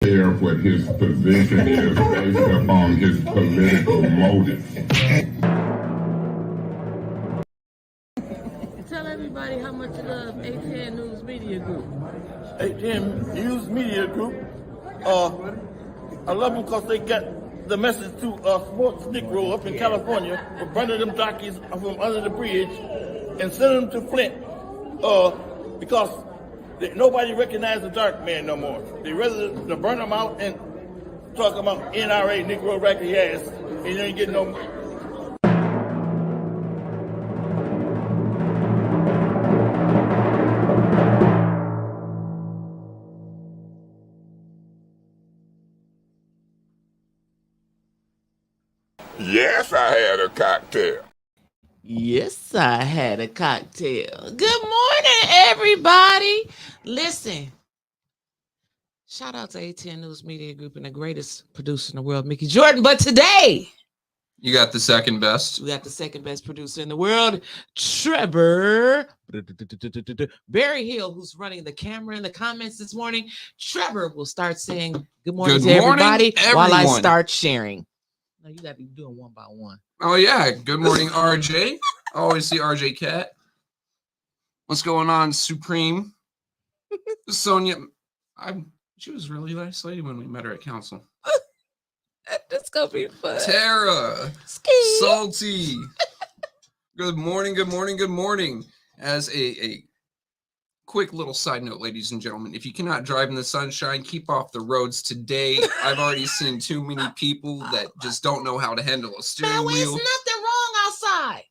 Share what his position is based upon his political motive. Tell everybody how much you love A10 News Media Group. A10 News Media Group. I love them because they got the message to sports Negro up in California for burning them jockeys from under the bridge and sending them to Flint because nobody recognizes the dark man no more. They rather to burn them out and talk about NRA, Negro racket ass, and you ain't getting no. Yes, I had a cocktail. Yes, I had a cocktail. Good morning, everybody. Listen, shout out to A10 News Media Group and the greatest producer in the world, Mickey Jordan. But today, you got the second best. We got the second best producer in the world, Trevor Barry Hill, who's running the camera in the comments this morning. Trevor will start saying good morning to everybody while I start sharing. No, you got to be doing one by one. Oh, yeah. Good morning, RJ. I always see RJ Cat. What's going on, Supreme? Sonia. She was a really nice lady when we met her at council. That's going to be fun. Tara. Salty. Good morning, good morning, good morning. As a quick little side note, ladies and gentlemen, if you cannot drive in the sunshine, keep off the roads today. I've already seen too many people that just don't know how to handle a steering wheel. There's nothing wrong outside.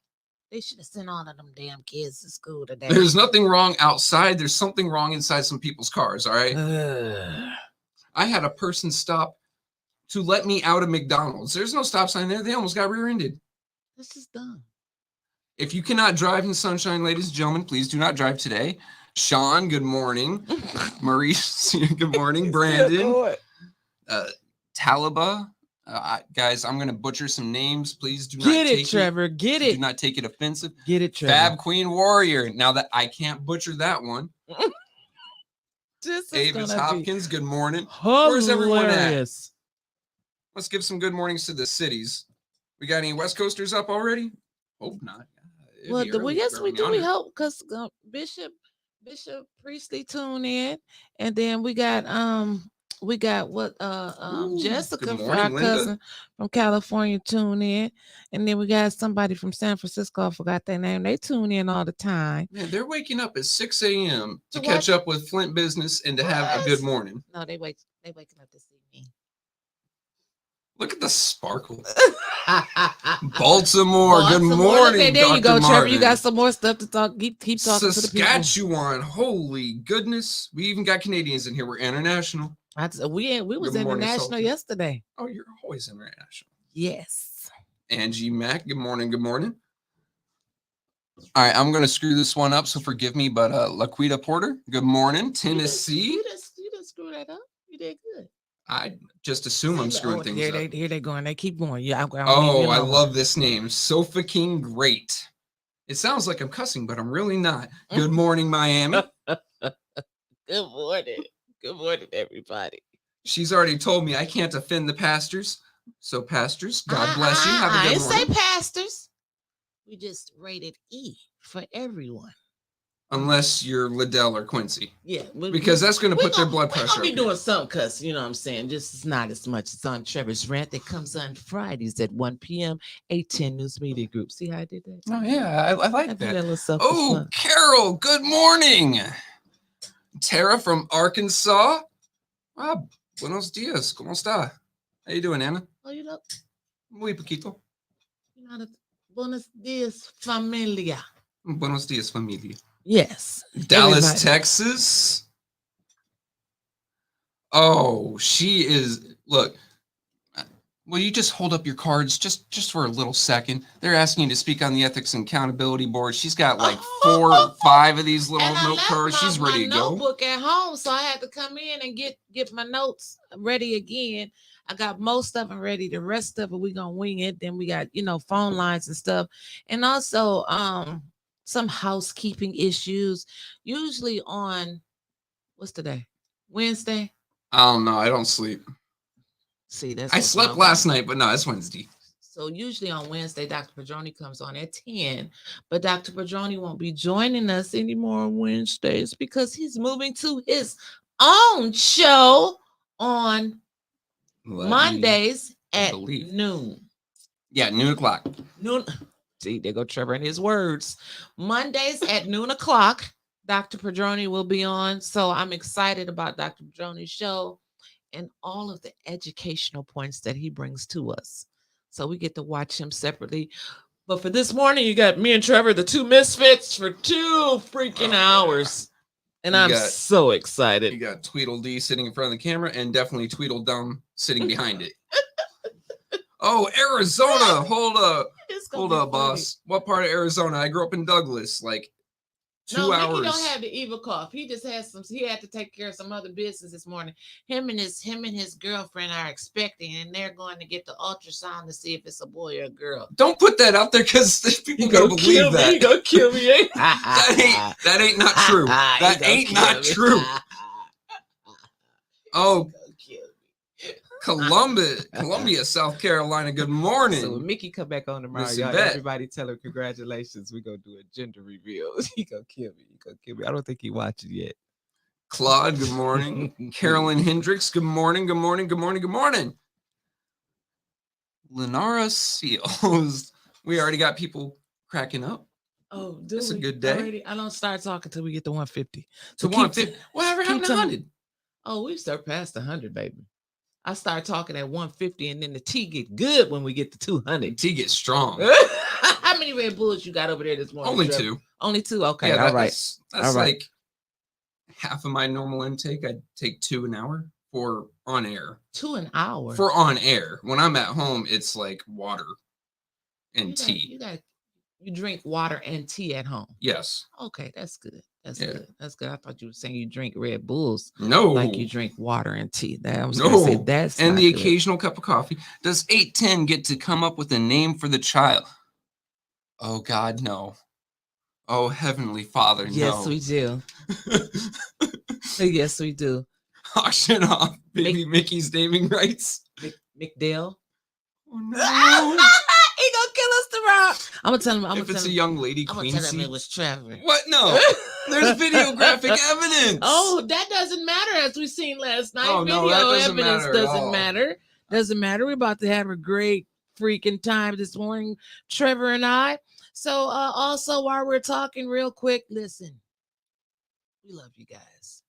They should have sent all of them damn kids to school today. There's nothing wrong outside. There's something wrong inside some people's cars, all right? I had a person stop to let me out of McDonald's. There's no stop sign there. They almost got rear-ended. This is dumb. If you cannot drive in sunshine, ladies and gentlemen, please do not drive today. Sean, good morning. Maurice, good morning. Brandon, Talaba. Guys, I'm going to butcher some names. Please do not take it, Trevor. Get it. Do not take it offensive. Get it, Trevor. Fab Queen Warrior. Now that I can't butcher that one. Avis Hopkins, good morning. Where's everyone at? Let's give some good mornings to the cities. We got any West Coasters up already? Hope not. Well, yes, we do. We hope because Bishop Priestley tuned in, and then we got Jessica, our cousin from California, tuned in, and then we got somebody from San Francisco. I forgot their name. They tune in all the time. Man, they're waking up at 6 a.m. to catch up with Flint business and to have a good morning. No, they waking up to see me. Look at the sparkle. Baltimore. Good morning. Okay, there you go, Trevor. You got some more stuff to talk. Keep talking to the people. Saskatchewan. Holy goodness. We even got Canadians in here. We're international. We was international yesterday. Oh, you're always international. Yes. Angie Mack. Good morning. Good morning. All right, I'm going to screw this one up, so forgive me, but Laquita Porter. Good morning. Tennessee. You didn't screw that up. You did good. I just assume I'm screwing things up. Here they going. They keep going. Yeah. I love this name. Sofa King Great. It sounds like I'm cussing, but I'm really not. Good morning, Miami. Good morning. Good morning, everybody. She's already told me I can't offend the pastors. So pastors, God bless you. Have a good morning. I didn't say pastors. We just rated E for everyone. Unless you're Liddell or Quincy. Yeah. Because that's going to put their blood pressure up. We're doing something, cuz, you know what I'm saying? Just it's not as much. It's on Trevor's Rant that comes on Fridays at 1 p.m. A10 News Media Group. See how I did that? Oh, yeah. I like that. Oh, Carol, good morning. Tara from Arkansas. Buenos dias. ¿Cómo está? How you doing, Anna? Oh, you know. Muy poquito. Buenos dias, familia. Buenos dias, familia. Yes. Dallas, everybody. Texas. Oh, she is. Look, will you just hold up your cards just for a little second? They're asking you to speak on the Ethics and Accountability Board. She's got like 4 or 5 of these little note cards. She's ready to go. Notebook at home, so I had to come in and get my notes ready again. I got most of them ready. The rest of it, we're gonna wing it. Then we got, phone lines and stuff, and also some housekeeping issues. Usually on what's today? Wednesday. I don't know. I don't sleep. See, that's I what's slept wrong. last night, but no, it's Wednesday. So usually on Wednesday, Dr. Padroni comes on at 10, but Dr. Padroni won't be joining us anymore on Wednesdays because he's moving to his own show on Mondays at noon. Yeah, noon o'clock. Noon. See, there go Trevor and his words. Mondays at noon o'clock, Dr. Padroni will be on. So I'm excited about Dr. Padroni's show and all of the educational points that he brings to us. So we get to watch him separately. But for this morning, you got me and Trevor, the two misfits, for 2 freaking hours. And I'm so excited. You got Tweedledee sitting in front of the camera and definitely Tweedledum sitting behind it. Oh, Arizona. Hold up. Hold up, boss. What part of Arizona? I grew up in Douglas. Like 2 hours. Mickey don't have the evil cough. He just has some. He had to take care of some other business this morning. Him and his girlfriend are expecting, and they're going to get the ultrasound to see if it's a boy or a girl. Don't put that out there because people gonna believe that. He gonna kill me. Eh? that ain't not true. That ain't not true. Oh. Columbia, South Carolina. Good morning. So when Mickey come back on tomorrow, y'all, everybody tell her congratulations. We gonna do a gender reveal. He gonna kill me. I don't think he watched it yet. Claude, good morning. Carolyn Hendricks, good morning. Good morning. Good morning. Good morning. Lenara Seals. We already got people cracking up. Oh, dude, it's a good day. Already? I don't start talking till we get to 150. So 150. Whatever happened to 100? Oh, we surpassed 100, baby. I start talking at 150, and then the tea get good when we get to 200. Tea gets strong. How many Red Bulls you got over there this morning? Only Trevor? 2. Only 2. Okay, yeah, all right. That's all right. Like half of my normal intake. I'd take 2 an hour for on air. 2 an hour for on air. When I'm at home, it's like water and tea. You drink water and tea at home. Yes. Okay, that's good. That's good. That's good. I thought you were saying you drink Red Bulls. No. Like you drink water and tea. No. That's and the occasional cup of coffee. Does 810 get to come up with a name for the child? Oh God, no. Oh Heavenly Father, no. Yes, we do. Yes, we do. Auction off baby Mickey's naming rights. McDale. Oh no. He gonna kill us tomorrow. I'm gonna tell him. If it's a young lady, I'm gonna tell him it was Trevor. What? No. There's videographic evidence. Oh, that doesn't matter, as we seen last night. Oh, Video no, that doesn't evidence matter doesn't matter. Doesn't matter. We're about to have a great freaking time this morning, Trevor and I. So, also while we're talking, real quick, listen. We love you guys,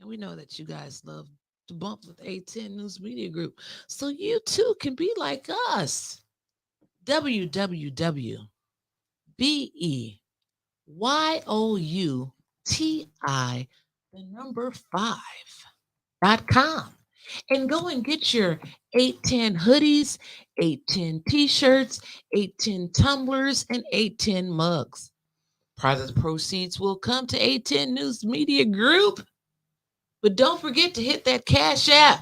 and we know that you guys love to bump with A10 News Media Group, so you too can be like us. www.beyouti5.com and go and get your 810 hoodies, 810 t-shirts, 810 tumblers, and 810 mugs. Part of the proceeds will come to 810 News Media Group. But don't forget to hit that Cash App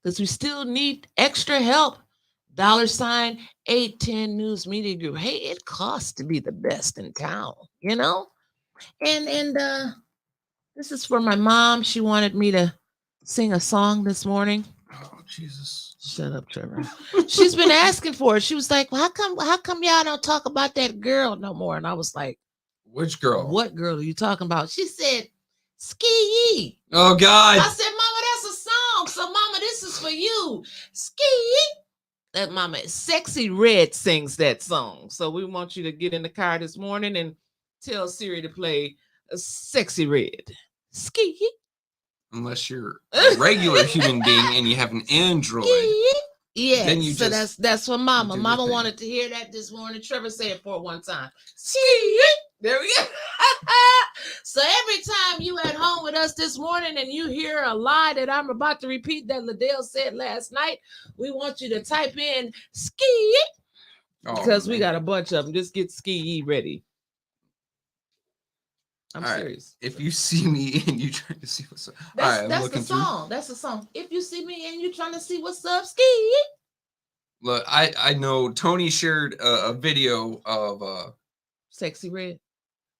because we still need extra help. $810 News Media Group. Hey, it costs to be the best in town, you know? And this is for my mom. She wanted me to sing a song this morning. Oh, Jesus. Shut up, Trevor. She's been asking for it. She was like, well, how come y'all don't talk about that girl no more? And I was like, which girl? What girl are you talking about? She said, Ski. Oh, God. I said, Mama, that's a song. So, Mama, this is for you. Ski. That Mama, Sexy Red sings that song. So we want you to get in the car this morning and tell Siri to play Sexy Red. Ski. Unless you're a regular human being and you have an Android. Yeah, so that's for Mama. Mama wanted to hear that this morning. Trevor said it for one time. Ski. There we go. So every time you at home with us this morning and you hear a lie that I'm about to repeat that Liddell said last night, we want you to type in ski because we got a bunch of them. Just get ski ready. I'm serious. If you see me and you trying to see what's up, that's the song. That's the song. If you see me and you trying to see what's up, ski. Look, I know Tony shared a video of Sexy Red.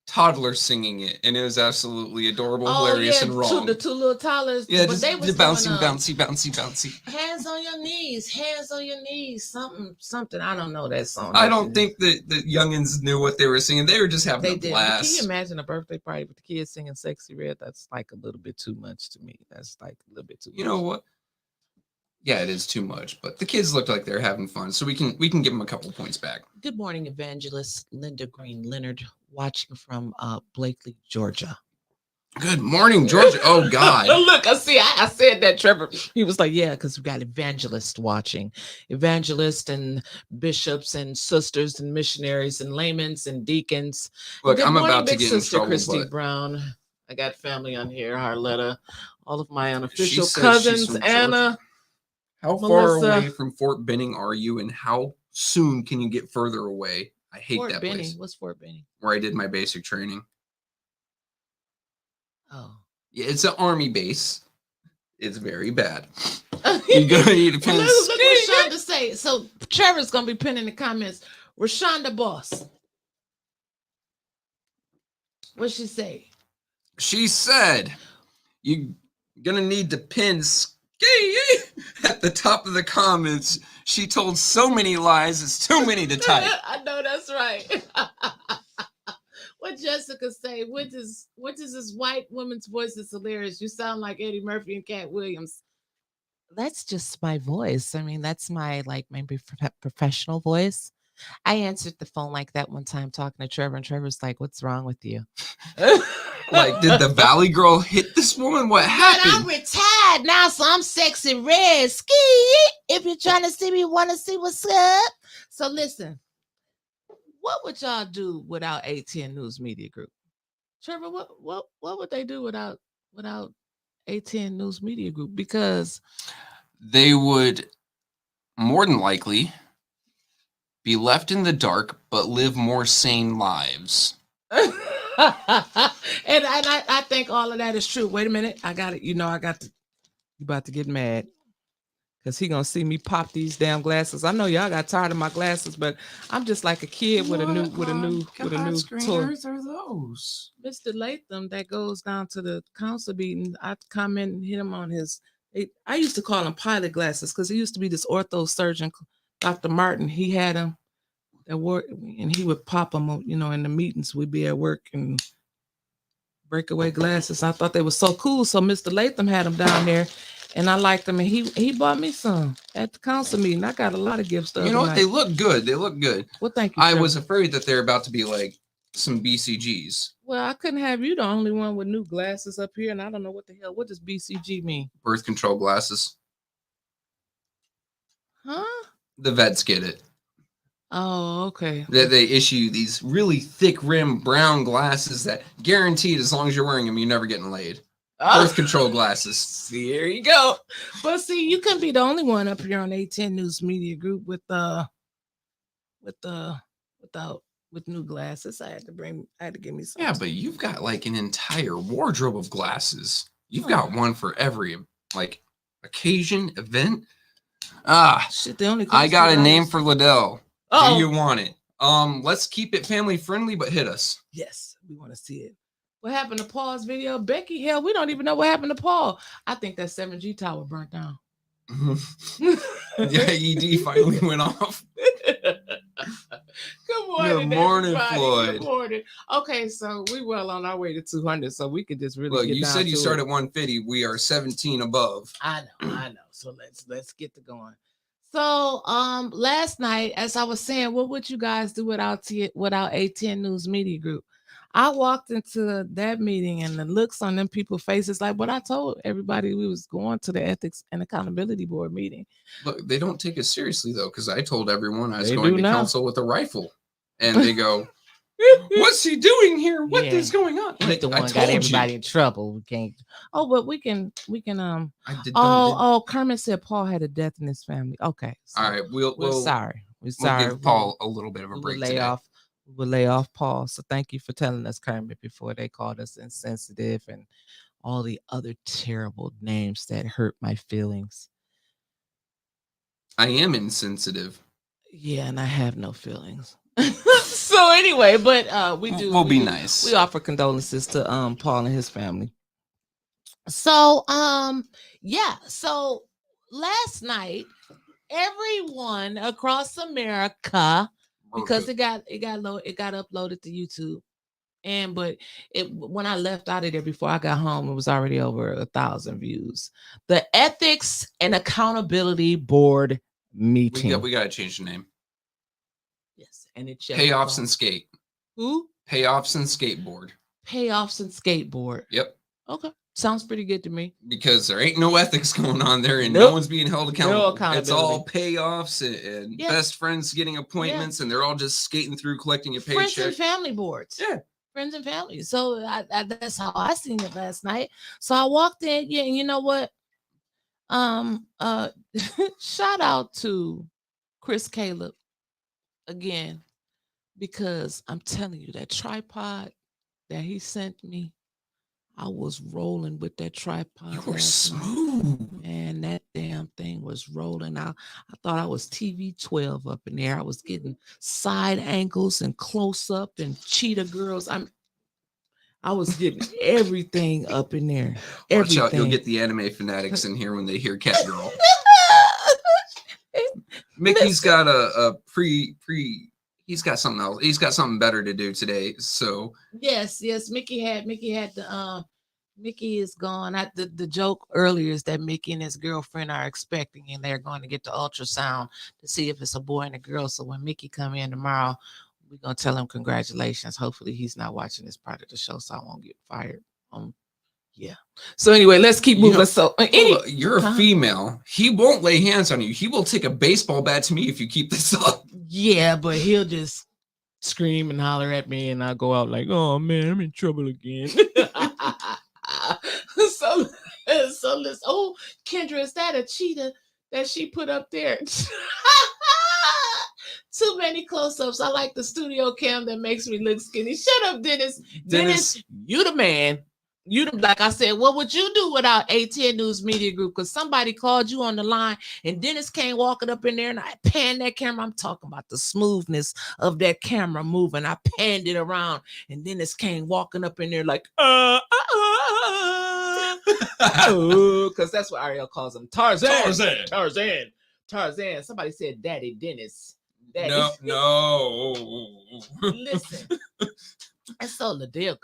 toddler singing it, and it was absolutely adorable, hilarious, and wrong. The two little toddlers. Yeah, but just they was the bouncing, doing, bouncy. hands on your knees, something. I don't know that song. I don't think that the youngins knew what they were singing. They were just having a blast. Can you imagine a birthday party with the kids singing "Sexy Red"? That's like a little bit too much to me. That's like a little bit too much. You know what? Yeah, it is too much, but the kids looked like they're having fun, so we can give them a couple of points back. Good morning, Evangelist Linda Green Leonard, watching from Blakely, Georgia. Good morning, Georgia. Oh God! Look, I said that, Trevor. He was like, "Yeah," because we got evangelists watching, evangelists and bishops and sisters and missionaries and laymen and deacons. Look, Good I'm morning, about to big get in sister trouble. Christy But Brown. I got family on here. Harletta, all of my unofficial she says she's cousins. from Anna. Georgia. How far away from Fort Benning are you, and how soon can you get further away? I hate Fort that Benning. place. What's Fort Benning? Where I did my basic training. Oh, yeah, it's an army base. It's very bad. You go eat a look what Shonda say. So Trevor's gonna be pinning the comments. Rashonda Boss. What'd she say? She said, "You're gonna need to pin at the top of the comments. She told so many lies, it's too many to type." I know that's right. What Jessica say? Which is this white woman's voice is hilarious. You sound like Eddie Murphy and Cat Williams. That's just my voice. I mean, that's my maybe professional voice. I answered the phone like that one time talking to Trevor, and Trevor's like, "What's wrong with you?" Like, did the Valley Girl hit this woman? What happened? I'm retired now, so I'm sexy red. Ski. If you're trying to see me, want to see what's up. So listen, what would y'all do without ATN News Media Group? Trevor, what would they do without ATN News Media Group? Because they would more than likely be left in the dark, but live more sane lives. and I think all of that is true. Wait a minute. I got it. You about to get mad because he gonna see me pop these damn glasses. I know y'all got tired of my glasses, but I'm just like a kid with a new toy. Are those? Mr. Latham that goes down to the council meeting, I come in and hit him on his. I used to call him pilot glasses because he used to be this ortho surgeon, Dr. Martin. He had him at work, and he would pop them, in the meetings. We'd be at work and breakaway glasses. I thought they were so cool. So Mr. Latham had them down there, and I liked them. And he bought me some at the council meeting. I got a lot of gifts. You know what? They look good. They look good. Well, thank you. I was afraid that they're about to be like some BCGs. Well, I couldn't have you the only one with new glasses up here, and I don't know what the hell. What does BCG mean? Birth control glasses. Huh? The vets get it. Oh, okay. They issue these really thick rim brown glasses that guaranteed, as long as you're wearing them, you're never getting laid. Birth control glasses. See, here you go. But see, you couldn't be the only one up here on A10 News Media Group with new glasses. I had to give me some. Yeah, but you've got like an entire wardrobe of glasses. You've got one for every occasion, event. Shit, I got a name for Liddell. Oh. Do you want it? Let's keep it family friendly, but hit us. Yes, we want to see it. What happened to Paul's video? Becky, hell, we don't even know what happened to Paul. I think that 7G tower burnt down. Yeah, ED finally went off. Good morning. Good morning, everybody. Floyd. Good morning. Okay, so we well on our way to 200, so we could just really look. get You down said you to started it. at 150. We are 17 above. I know. So let's get to going. So last night, as I was saying, what would you guys do without A10 News Media Group? I walked into that meeting and the looks on them people's faces, like what I told everybody, we was going to the Ethics and Accountability Board meeting. Look, they don't take us seriously though, because I told everyone I was They going do to now. council with a rifle, and they go, "What's he doing here? What is going on?" He's the one I got told everybody you. in trouble. We can't. Oh, but we can. I did. Kermit said Paul had a death in his family. Okay. So all right, we're sorry. We're We'll sorry. give Paul a little bit of a break today. We'll lay off Paul. So thank you for telling us, Kermit, before they called us insensitive and all the other terrible names that hurt my feelings. I am insensitive. Yeah, and I have no feelings. So anyway, but we'll be nice. We offer condolences to Paul and his family. So yeah. So last night, everyone across America, because it got uploaded to YouTube. But when I left out of there before I got home, it was already over 1,000 views. The Ethics and Accountability Board meeting. We gotta change the name. Yes, and it Payoffs and Skate. Who? Payoffs and Skateboard. Payoffs and Skateboard. Yep. Okay, sounds pretty good to me. Because there ain't no ethics going on there, and no one's being held accountable. No it's all payoffs and best friends getting appointments, and they're all just skating through collecting a paycheck. Friends and family boards. Yeah. Friends and family. So that's how I seen it last night. So I walked in. Yeah, and you know what? Shout out to Chris Caleb again, because I'm telling you, that tripod that he sent me, I was rolling with that tripod. You were smooth. Man, that damn thing was rolling. I thought I was TV 12 up in there. I was getting side angles and close up and cheetah girls. I was getting everything up in there. Watch out, you'll get the anime fanatics in here when they hear Cat Girl. Mickey's got a he's got something else. He's got something better to do today. So yes, Mickey had the Mickey is gone. The joke earlier is that Mickey and his girlfriend are expecting, and they're going to get the ultrasound to see if it's a boy and a girl. So when Mickey come in tomorrow, we're gonna tell him congratulations. Hopefully he's not watching this part of the show, so I won't get fired. Yeah. So anyway, let's keep moving. You're a female. He won't lay hands on you. He will take a baseball bat to me if you keep this up. Yeah, but he'll just scream and holler at me, and I'll go out like, "Oh man, I'm in trouble again." so listen. Oh, Kendra, is that a cheetah that she put up there? Too many close-ups. I like the studio cam that makes me look skinny. Shut up, Dennis. Dennis, you the man. Like I said, what would you do without ATN News Media Group? Because somebody called you on the line, and Dennis came walking up in there, and I panned that camera. I'm talking about the smoothness of that camera moving. I panned it around, and Dennis came walking up in there like, because that's what Ariel calls him. Tarzan. Somebody said Daddy Dennis. Daddy. No. Listen. And so Liddell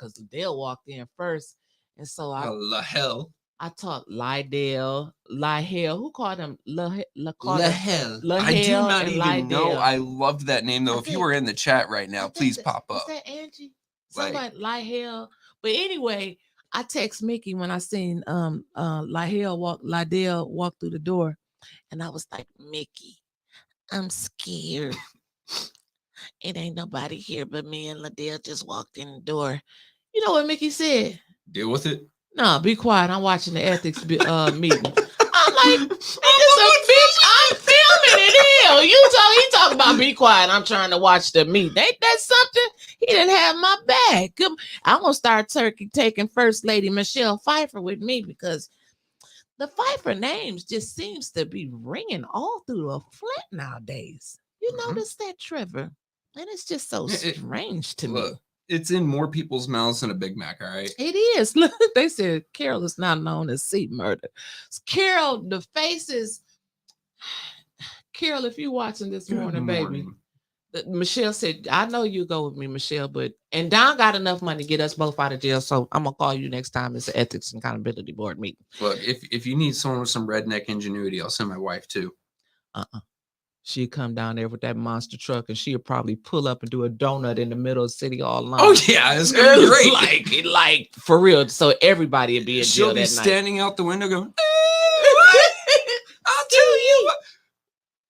walked in first. And so I taught Lydell. Who called him Lahel? I do not even know. I loved that name though. If you were in the chat right now, please pop up. Is that Angie? Somebody Lahel. But anyway, I text Mickey when I seen Lydell walk through the door, and I was like, Mickey, I'm scared. It ain't nobody here but me and Liddell just walked in the door. You know what Mickey said? Deal with it. No, be quiet. I'm watching the ethics meeting. I'm like, it's a bitch. I'm filming it. Hell, he talking about be quiet. I'm trying to watch the meet. Ain't that something? He didn't have my back. I'm gonna start taking First Lady Michelle Pfeiffer with me, because the Pfeiffer names just seems to be ringing all through the Flint nowadays. You notice that, Trevor? And it's just so strange to me. It's in more people's mouths than a Big Mac, all right? It is. Look, they said Carol is not known as seat murder. Carol, the faces. Carol, if you're watching this morning, baby. Michelle said, I know you go with me, Michelle, and Don got enough money to get us both out of jail, so I'm going to call you next time it's an Ethics and Accountability Board meeting. Look, if you need someone with some redneck ingenuity, I'll send my wife too. She'd come down there with that monster truck, and she'd probably pull up and do a donut in the middle of City Hall line. Oh yeah, it's gonna be great. Like for real. So everybody would be in jail. She'll be standing out the window going, I'll tell you what.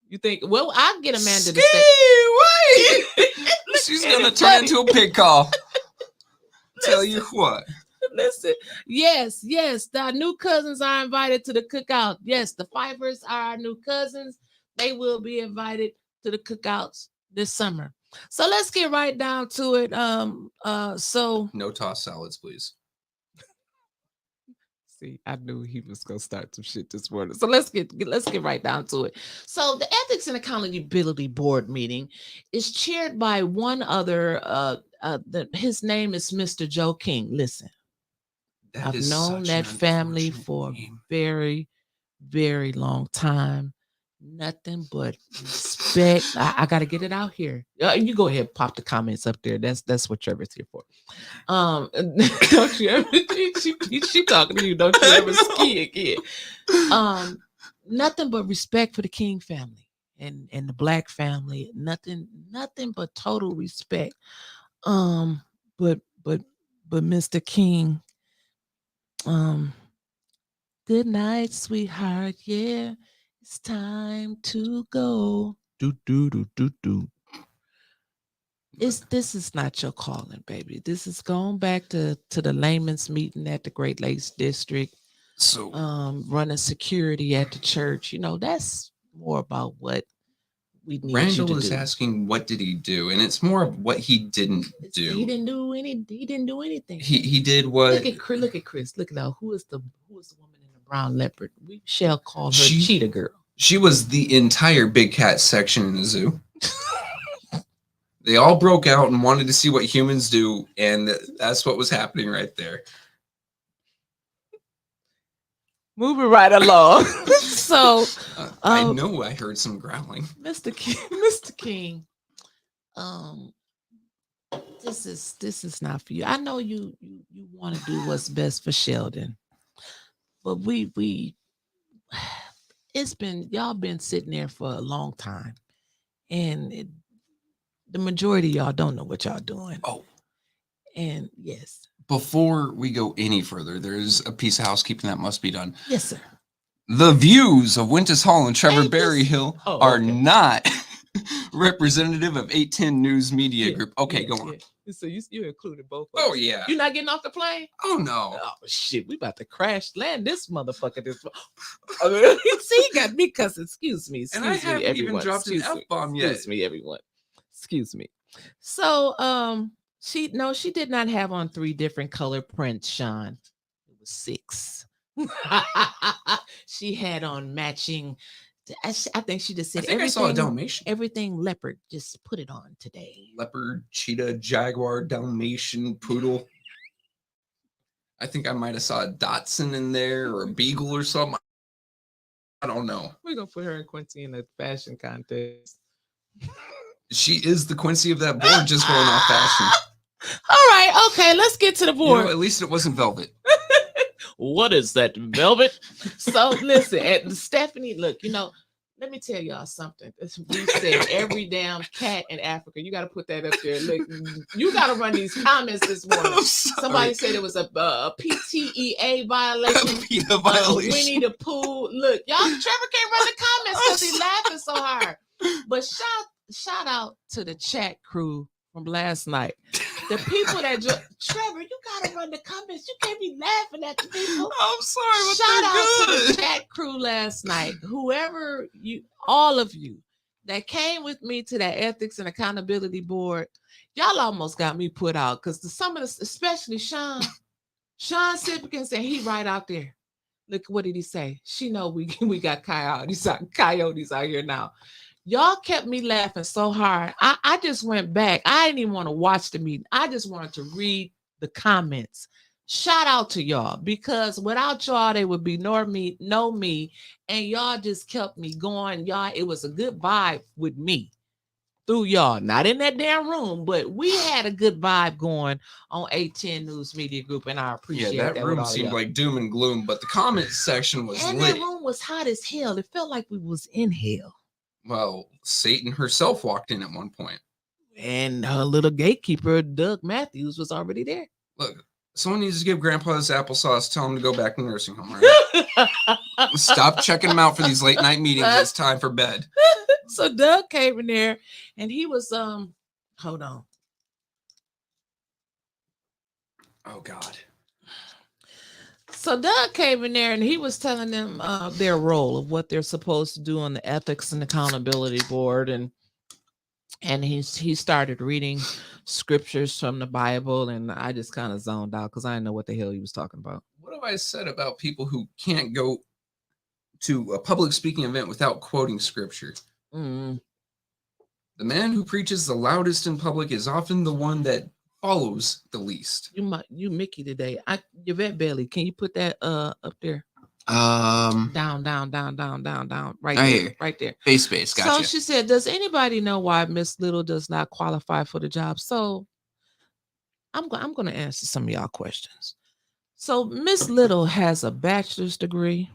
You think? Well, I'll get Amanda to say. She's gonna turn into a pig call. Tell you what. Listen, yes, the new cousins are invited to the cookout. Yes, the Pfeiffers are our new cousins. They will be invited to the cookouts this summer. So let's get right down to it. So no tossed salads, please. See, I knew he was gonna start some shit this morning. So let's get right down to it. So the Ethics and Accountability Board meeting is chaired by one other. His name is Mr. Joe King. Listen, I've known that family for a very, very long time. Nothing but respect. I got to get it out here. You go ahead, pop the comments up there. That's what Trevor's here for. Don't you ever? She talking to you. Don't you ever ski again? Nothing but respect for the King family and the Black family. Nothing but total respect. But Mr. King. Good night, sweetheart. Yeah. It's time to go. Do. This is not your calling, baby. This is going back to the layman's meeting at the Great Lakes District. So running security at the church. That's more about what we need. Randall is asking what did he do, and it's more of what he didn't do. He didn't do anything. He did what? Look at Chris. Look now. Who is the woman in the brown leopard? We shall call her Cheetah Girl. She was the entire big cat section in the zoo. They all broke out and wanted to see what humans do, and that's what was happening right there. Moving right along. So I know I heard some growling. Mr. King, this is not for you. I know you want to do what's best for Sheldon, but y'all been sitting there for a long time, and the majority of y'all don't know what y'all doing. Oh, and yes. Before we go any further, there's a piece of housekeeping that must be done. Yes, sir. The views of Winters Hall and Trevor Berryhill are not representative of 810 News Media Group. Okay, go on. Yeah. So you included both of Oh, us. yeah. You're not getting off the plane? Oh, no. Oh, shit. We about to crash land this motherfucker. See, he got me cussing. Excuse me. And I haven't even dropped an F-bomb yet. Excuse me, everyone. Excuse me. So, she did not have on 3 different color prints, Sean. It was 6. She had on matching. I think she just said I saw a Dalmatian. Everything leopard. Just put it on today. Leopard, cheetah, jaguar, Dalmatian, poodle. I think I might have saw a Dachshund in there or a beagle or something. I don't know. We're gonna put her and Quincy in a fashion contest. She is the Quincy of that board, just going off fashion. All right, okay, let's get to the board. At least it wasn't velvet. What is that, velvet? So listen, and Stephanie, look, let me tell y'all something. We said every damn cat in Africa. You got to put that up there. Look, you got to run these comments this morning. Somebody said it was a PTEA violation. PETA violation. Winnie the Pooh. Look, y'all, Trevor can't run the comments because he's laughing so hard. But shout out to the chat crew from last night. The people that Trevor, you gotta run the comments. You can't be laughing at the people. I'm sorry, but shout out to the chat crew last night. Whoever all of you that came with me to that Ethics and Accountability Board, y'all almost got me put out because some of the, especially Sean Sipkin said he right out there. Look, what did he say? She know we got coyotes out here now. Y'all kept me laughing so hard. I just went back. I didn't even want to watch the meeting. I just wanted to read the comments. Shout out to y'all because without y'all, there would be no me, and y'all just kept me going. Y'all, it was a good vibe with me through y'all. Not in that damn room, but we had a good vibe going on 810 News Media Group, and I appreciate that. Yeah, that room seemed like doom and gloom, but the comment section was and lit. That room was hot as hell. It felt like we was in hell. Well, Satan herself walked in at one point. And her little gatekeeper, Doug Matthews, was already there. Look, someone needs to give Grandpa this applesauce. Tell him to go back to the nursing home, right? Stop checking him out for these late night meetings. It's time for bed. So Doug came in there and he was, hold on. Oh, God. So Doug came in there and he was telling them their role of what they're supposed to do on the Ethics and Accountability Board, and he started reading scriptures from the Bible, and I just kind of zoned out because I didn't know what the hell he was talking about. What have I said about people who can't go to a public speaking event without quoting scripture? Mm. The man who preaches the loudest in public is often the one that follows the least. You Mickey today. Yvette Bailey, can you put that up there? Down. Right I there. hear. Right there. Space. Gotcha. So she said, does anybody know why Miss Little does not qualify for the job? So I'm going to answer some of y'all questions. So Miss Little has a bachelor's degree.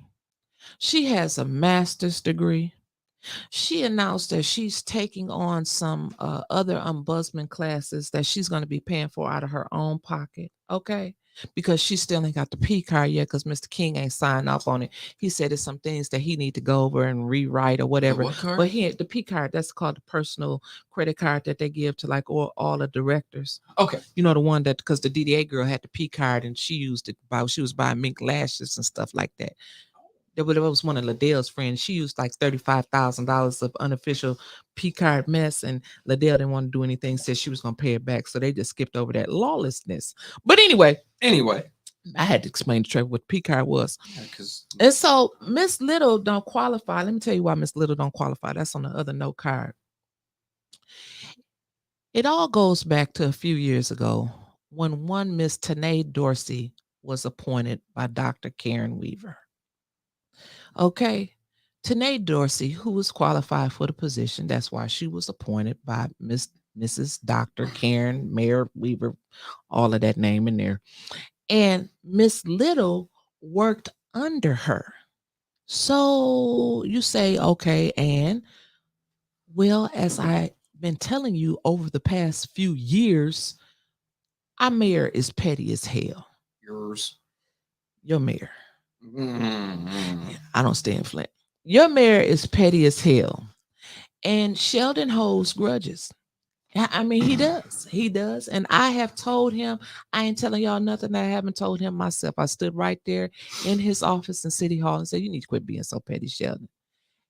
She has a master's degree. She announced that she's taking on some other ombudsman classes that she's going to be paying for out of her own pocket. Okay. Because she still ain't got the P card yet because Mr. King ain't signed off on it. He said there's some things that he need to go over and rewrite or whatever. The what card? But the P card, that's called the personal credit card that they give to like all the directors. Okay. You know, the one that, because the DDA girl had the P card and she used it she was buying mink lashes and stuff like that. There was one of Liddell's friends. She used like $35,000 of unofficial P card mess, and Liddell didn't want to do anything. Said she was going to pay it back, so they just skipped over that lawlessness. But anyway, I had to explain to Trevor what P card was. Yeah, and so Miss Little don't qualify. Let me tell you why Miss Little don't qualify. That's on the other no card. It all goes back to a few years ago when one Miss Tanae Dorsey was appointed by Dr. Karen Weaver. Okay. Tanae Dorsey, who was qualified for the position, that's why she was appointed by Mrs. Dr. Karen Mayor Weaver, all of that name in there. And Miss Little worked under her. So you say, okay, and well, as I've been telling you over the past few years, our mayor is petty as hell. Your mayor. I don't stay in Flint. Your mayor is petty as hell. And Sheldon holds grudges. I mean, he does. He does. And I have told him, I ain't telling y'all nothing that I haven't told him myself. I stood right there in his office in City Hall and said, you need to quit being so petty, Sheldon.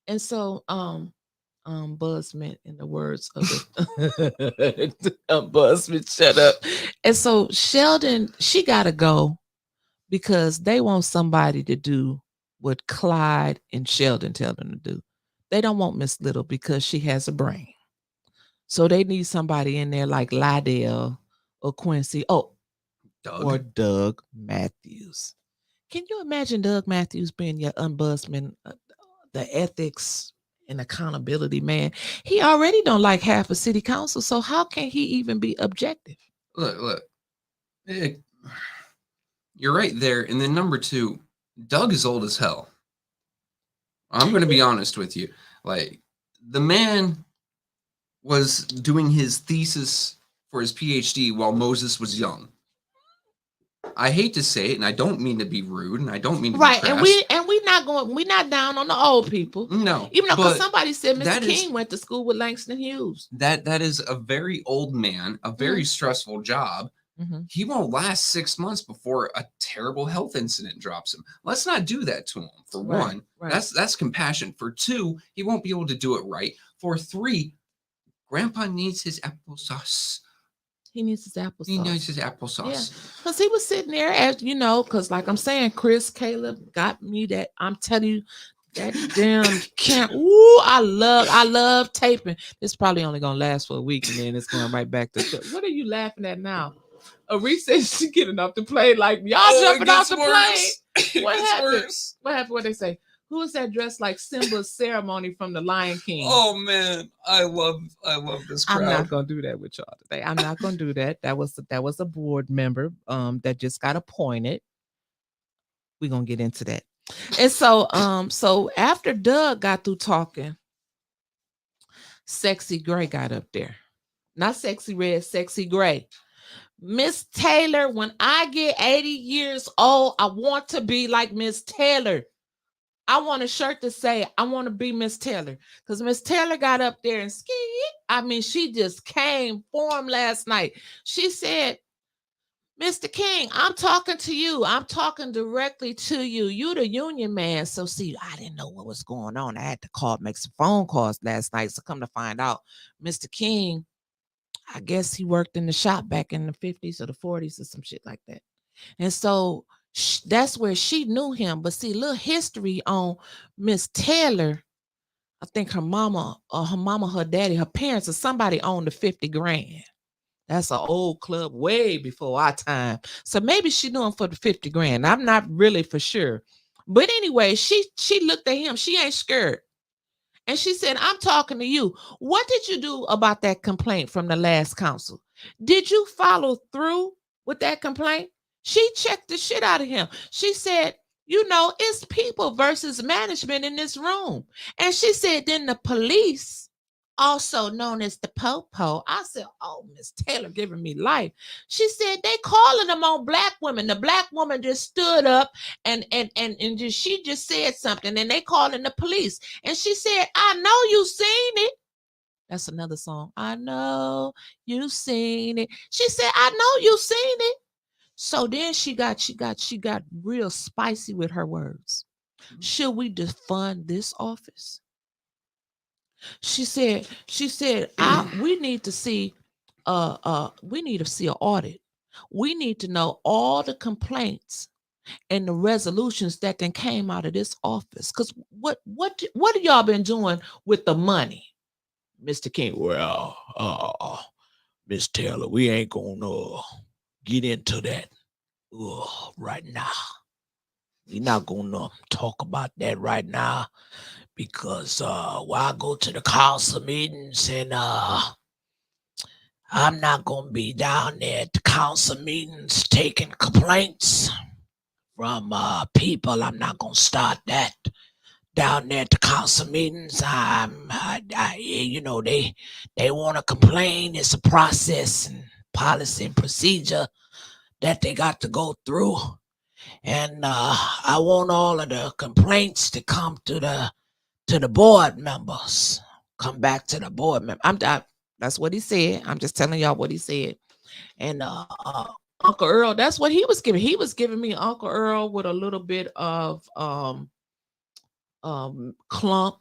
And so, Buzzman, in the words of the Buzzman, shut up. And so Sheldon, she got to go because they want somebody to do what Clyde and Sheldon tell them to do. They don't want Miss Little because she has a brain. So they need somebody in there like Lydell or Quincy. Or Doug Matthews. Can you imagine Doug Matthews being your ombudsman, the ethics and accountability man? He already don't like half of city council, so how can he even be objective? Look. You're right there. And then number two, Doug is old as hell. I'm going to be honest with you. Like, the man was doing his thesis for his PhD while Moses was young. I hate to say it, and I don't mean to be rude, and I don't mean to be crass. And we're not down on the old people. No. Even though because somebody said Mr. King went to school with Langston Hughes. That is a very old man, a very stressful job. Mm-hmm. He won't last 6 months before a terrible health incident drops him. Let's not do that to him. For one, that's compassion. For two, he won't be able to do it right. For three, Grandpa needs his applesauce. He needs his applesauce. Yeah, because he was sitting there, as you know, because like I'm saying, Chris Caleb got me that. I'm telling you, that damn camp. Ooh, I love taping. It's probably only gonna last for a week, and then it's going right back to. What are you laughing at now? Reese says she's getting off the plane. Like y'all jumping off the plane. What happened? What happened? What they say? Who is that dressed like Simba's ceremony from the Lion King? Oh man, I love this crowd. I'm not gonna do that with y'all today. I'm not gonna do that. That was a board member that just got appointed. We're gonna get into that. And so after Doug got through talking, Sexy Gray got up there. Not Sexy Red, Sexy Gray. Miss Taylor, when I get 80 years old, I want to be like Miss Taylor. I want a shirt to say, I want to be Miss Taylor. Because Miss Taylor got up there and she just came for him last night. She said, Mr. King, I'm talking to you. I'm talking directly to you. You the union man. So see, I didn't know what was going on. I had to make some phone calls last night. So come to find out, Mr. King, I guess he worked in the shop back in the 50s or the 40s or some shit like that. And so That's where she knew him. But see, little history on Miss Taylor. I think her mama, her daddy, her parents, or somebody owned the 50 grand. That's an old club way before our time. So maybe she knew him for the 50 grand. I'm not really for sure. But anyway, she looked at him. She ain't scared. And she said, I'm talking to you. What did you do about that complaint from the last council? Did you follow through with that complaint? She checked the shit out of him. She said, it's people versus management in this room. And she said, then the police, also known as the po-po. I said, oh, Miss Taylor giving me life. She said, they calling them on black women. The black woman just stood up and she just said something, and they calling the police. And she said, I know you seen it. That's another song. I know you seen it. She said, I know you seen it. So then she got real spicy with her words. Should we defund this office? She said, we need to see an audit. We need to know all the complaints and the resolutions that then came out of this office. Because what have y'all been doing with the money, Mr. King? Well, Miss Taylor, we ain't gonna get into that right now. We're not gonna talk about that right now, because I go to the council meetings, and I'm not gonna be down there at the council meetings taking complaints from people. I'm not gonna start that down there at the council meetings. They want to complain. It's a process and policy and procedure that they got to go through. And I want all of the complaints to come to the board members. Come back to the board members. That's what he said. I'm just telling y'all what he said. And Uncle Earl, that's what he was giving. He was giving me Uncle Earl with a little bit of clump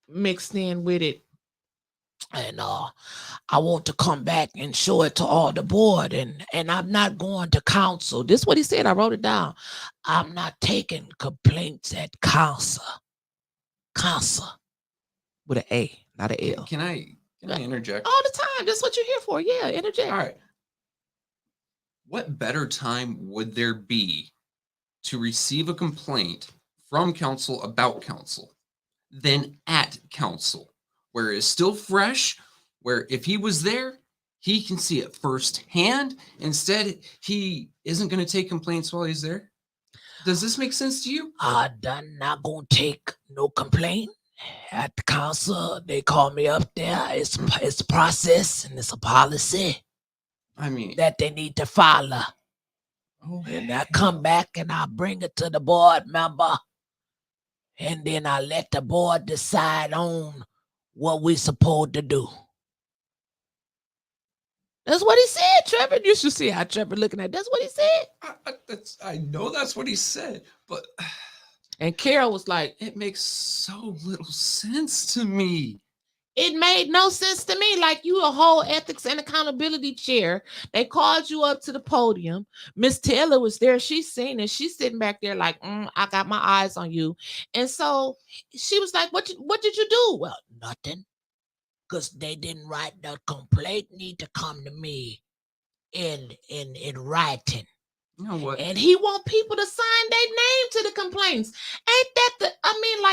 mixed in with it. And I want to come back and show it to all the board. And I'm not going to council. This is what he said. I wrote it down. I'm not taking complaints at council. Council with an A, not an L. Can I interject? All the time. That's what you're here for. Yeah, interject. All right. What better time would there be to receive a complaint from council about council than at council, where it's still fresh, where if he was there, he can see it firsthand. Instead, he isn't going to take complaints while he's there. Does this make sense to you? I'm not going to take no complaint at the council. They call me up there. It's a process and it's a policy. I mean, that they need to follow. Oh, and I come back and I bring it to the board member. And then I let the board decide on what we supposed to do. That's what he said, Trevor. You should see how Trevor looking at. That's what he said. I know that's what he said, but and Carol was like, it makes so little sense to me. It made no sense to me. Like, you a whole ethics and accountability chair. They called you up to the podium. Miss Taylor was there. She's seen it. She's sitting back there like, I got my eyes on you. And so she was like, what did you do? Well, nothing. Because they didn't write the complaint. Need to come to me in writing. You know what? And he want people to sign their name to the complaints. Ain't that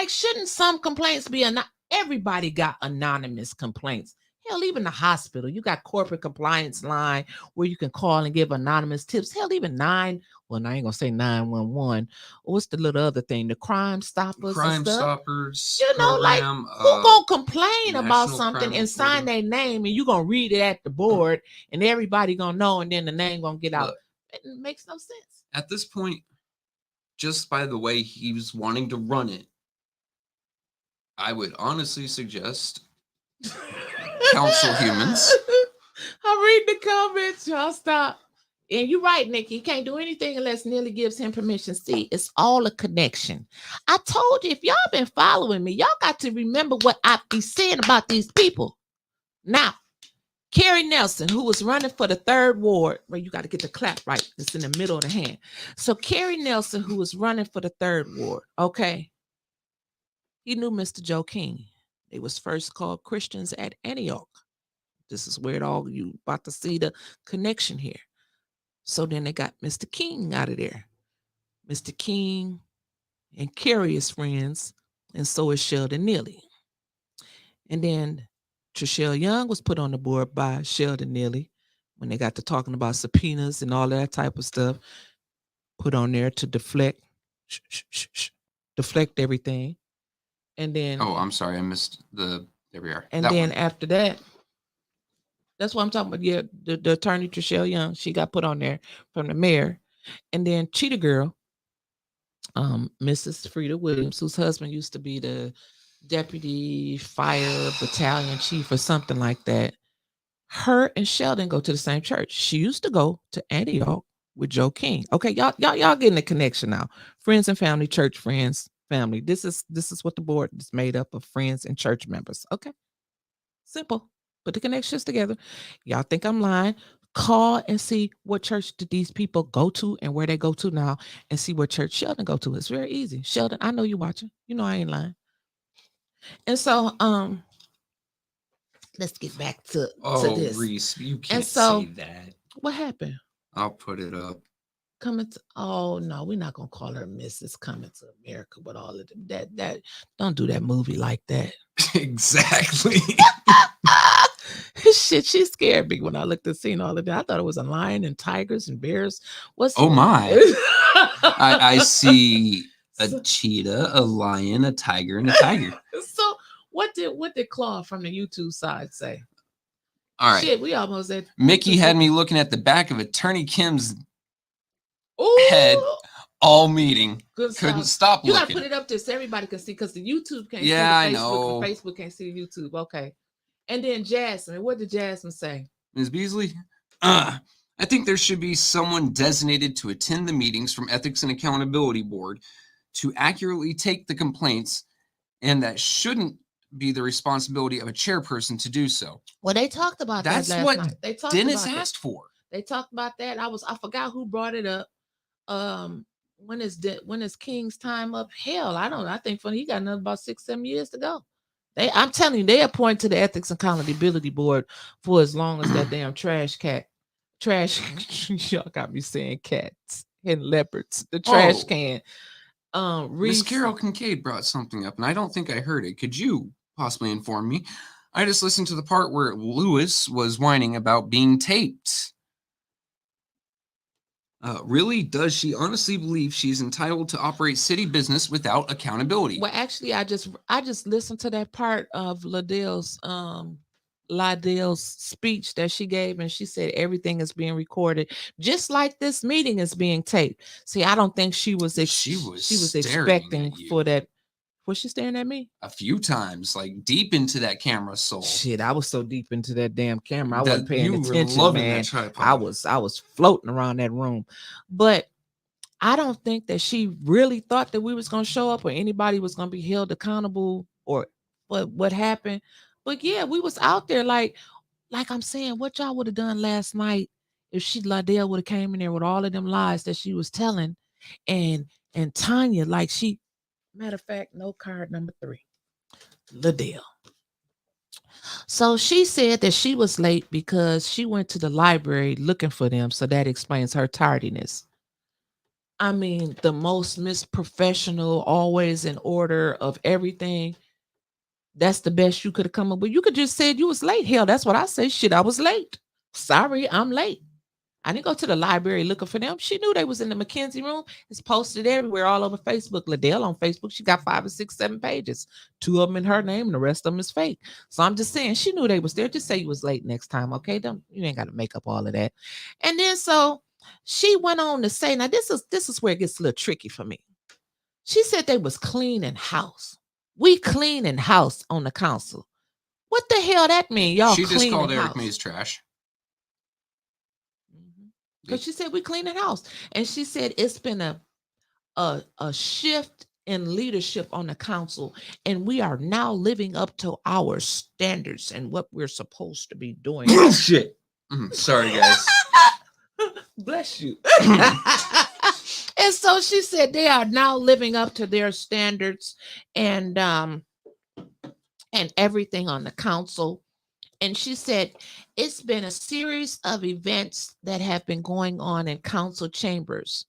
shouldn't some complaints be everybody got anonymous complaints. Hell, even the hospital, you got corporate compliance line where you can call and give anonymous tips. Hell, even I ain't gonna say 911. What's the little other thing? The Crime Stoppers. Crime Stoppers. Program, who gonna complain about something and sign their name, and you gonna read it at the board, and everybody gonna know, and then the name gonna get out. It makes no sense. At this point, just by the way he was wanting to run it, I would honestly suggest council humans. I read the comments. Y'all stop. And you're right, Nikki. He can't do anything unless Neely gives him permission. See, it's all a connection. I told you, if y'all been following me, y'all got to remember what I be saying about these people. Now, Carrie Nelson, who was running for the 3rd ward, where you got to get the clap right. It's in the middle of the hand. So Carrie Nelson, who was running for the 3rd ward, okay, he knew Mr. Joe King. They was first called Christians at Antioch. This is where it all, you about to see the connection here. So then they got Mr. King out of there. Mr. King and Carrie is friends, and so is Sheldon Neely. And then Trishelle Young was put on the board by Sheldon Neely when they got to talking about subpoenas and all that type of stuff, put on there to deflect everything. And then I'm sorry, I missed the. There we are. And then after that, that's what I'm talking about. Yeah, the attorney Trishelle Young, she got put on there from the mayor. And then Cheetah Girl, Mrs. Frida Williams, whose husband used to be the deputy fire battalion chief or something like that. Her and Sheldon go to the same church. She used to go to Antioch with Joe King. Okay, y'all getting the connection now. Friends and family, church friends, family. This is what the board is made up of, friends and church members. Okay, simple. Put the connections together. Y'all think I'm lying? Call and see what church did these people go to and where they go to now, and see what church Sheldon go to. It's very easy. Sheldon, I know you watching. You know I ain't lying. And so, let's get back to this. Reese, you can't say that. What happened? I'll put it up. Oh no, we're not gonna call her Mrs. Coming to America with all of that. Don't do that movie like that. Exactly. Shit, she scared me when I looked at seeing all of that. I thought it was a lion and tigers and bears. Oh my! I see a cheetah, a lion, a tiger, and a tiger. So what did Claw from the YouTube side say? All right. Shit, we almost at Mickey had me looking at the back of Attorney Kim's head all meeting. Couldn't stop looking. You gotta put it up there so everybody can see, because the YouTube can't see the Facebook. I know. And Facebook can't see the YouTube. Okay. And then Jasmine, what did Jasmine say? Ms. Beasley, I think there should be someone designated to attend the meetings from Ethics and Accountability Board to accurately take the complaints, and that shouldn't be the responsibility of a chairperson to do so. Well, they talked about that last what night. They talked Dennis about asked for. They talked about that. I forgot who brought it up. When is King's time up? Hell, I think he got another about 6-7 years to go. I'm telling you, they appoint to the Ethics and Accountability Board for as long as that damn trash. Y'all got me saying cats and leopards. The trash can. Miss Carol Kincaid brought something up, and I don't think I heard it. Could you possibly inform me? I just listened to the part where Lewis was whining about being taped. Really? Does she honestly believe she's entitled to operate city business without accountability? Well, actually, I just listened to that part of Lydell's speech that she gave, and she said everything is being recorded, just like this meeting is being taped. See, I don't think she was expecting for that. Was she staring at me? A few times, like deep into that camera soul. Shit, I was so deep into that damn camera, I wasn't paying attention, man. I was floating around that room. But I don't think that she really thought that we was gonna show up or anybody was gonna be held accountable or what happened. But yeah, we was out there like I'm saying, what y'all would have done last night if Lydell would have came in there with all of them lies that she was telling, and Tanya, like she. Matter of fact, no card number 3, Lydell. So she said that she was late because she went to the library looking for them. So that explains her tardiness. I mean, the most misprofessional, always in order of everything. That's the best you could have come up with. You could just said you was late. Hell, that's what I say. Shit, I was late. Sorry, I'm late. I didn't go to the library looking for them. She knew they was in the McKenzie room. It's posted everywhere, all over Facebook. Lydell on Facebook, she got 5 or 6, 7 pages. 2 of them in her name, and the rest of them is fake. So I'm just saying, she knew they was there. Just say you was late next time, okay? You ain't got to make up all of that. And then so she went on to say, now this is where it gets a little tricky for me. She said they was cleaning house. We cleaning house on the council. What the hell that mean? Y'all she just called house. Eric Mays trash. Because she said we clean the house, and she said it's been a shift in leadership on the council, and we are now living up to our standards and what we're supposed to be doing. Bullshit. Sorry, guys. Bless you. And so she said they are now living up to their standards and everything on the council. And she said it's been a series of events that have been going on in council chambers.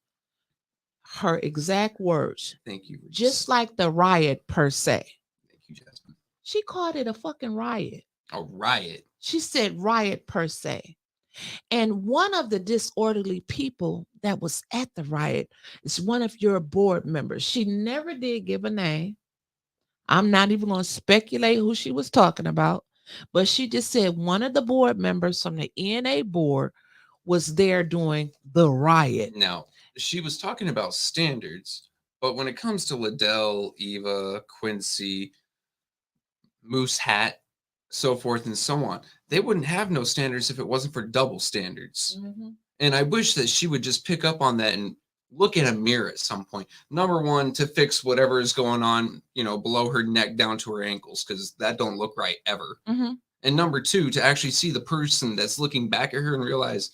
Her exact words. Thank you. Just like the riot per se. Thank you, Jasmine. She called it a fucking riot. A riot. She said riot per se. And one of the disorderly people that was at the riot is one of your board members. She never did give a name. I'm not even going to speculate who she was talking about, but she just said one of the board members from the ENA board was there doing the riot. Now, she was talking about standards, but when it comes to Liddell, Eva, Quincy, Moose Hat, so forth and so on, they wouldn't have no standards if it wasn't for double standards. Mm-hmm. And I wish that she would just pick up on that and look in a mirror at some point. Number one, to fix whatever is going on, below her neck down to her ankles, because that don't look right ever. Mm-hmm. And number two, to actually see the person that's looking back at her and realize,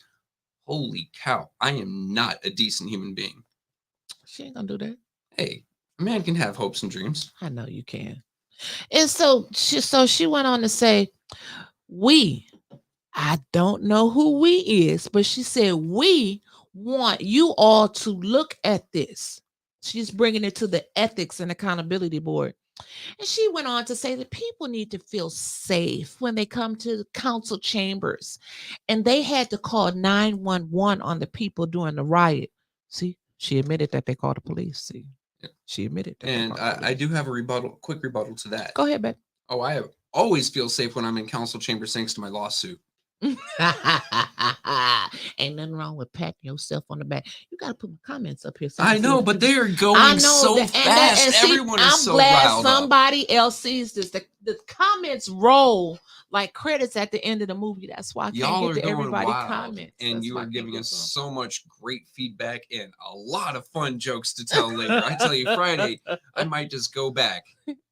holy cow, I am not a decent human being. She ain't gonna do that. Hey, a man can have hopes and dreams. I know you can. And so she went on to say, I don't know who we is, but she said, we want you all to look at this. She's bringing it to the Ethics and Accountability Board. And she went on to say that people need to feel safe when they come to the council chambers. And they had to call 911 on the people during the riot. See, she admitted that they called the police. See, she admitted that. And I do have a quick rebuttal to that. Go ahead, babe. Oh, I always feel safe when I'm in council chambers thanks to my lawsuit. Ain't nothing wrong with patting yourself on the back. You got to put my comments up here. So I know, but they are going so fast. Everyone is so riled up. I'm glad somebody else sees this. The comments roll like credits at the end of the movie. That's why I can't get to everybody's comments. And you are giving us so much great feedback and a lot of fun jokes to tell later. I tell you, Friday, I might just go back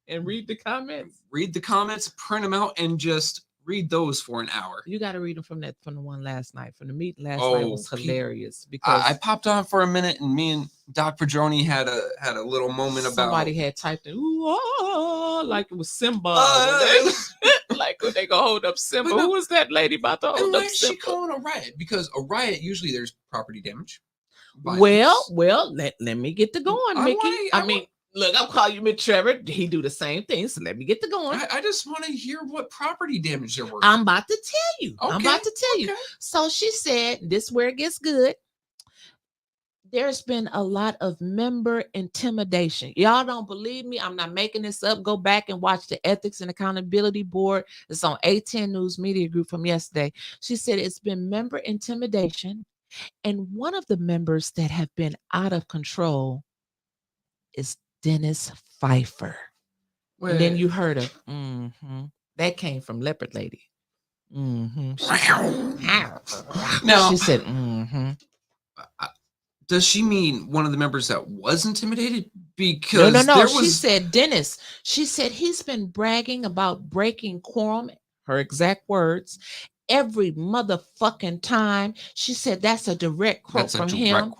and read the comments. Read the comments, print them out, and just read those for an hour. You got to read them from the one last night. From the meeting last night was hilarious because I popped on for a minute, and me and Doc Pedroni had a little moment about somebody had typed in like it was Simba. Like when they go hold up Simba. Who was that lady about to hold up Simba? She calling a riot? Because a riot usually there's property damage. Violence. Well, let me get to going, Mickey. Look, I'm calling you Miss Trevor. He do the same thing, so let me get to going. I just want to hear what property damage there were. I'm about to tell you. Okay. So she said, this is where it gets good. There's been a lot of member intimidation. Y'all don't believe me? I'm not making this up. Go back and watch the Ethics and Accountability Board. It's on A10 News Media Group from yesterday. She said it's been member intimidation. And one of the members that have been out of control is Dennis Pfeiffer. Wait. And then you heard of that came from Leopard Lady. Now she said, does she mean one of the members that was intimidated? Because no. She said Dennis. She said he's been bragging about breaking quorum, her exact words, every motherfucking time. She said that's a direct quote from him.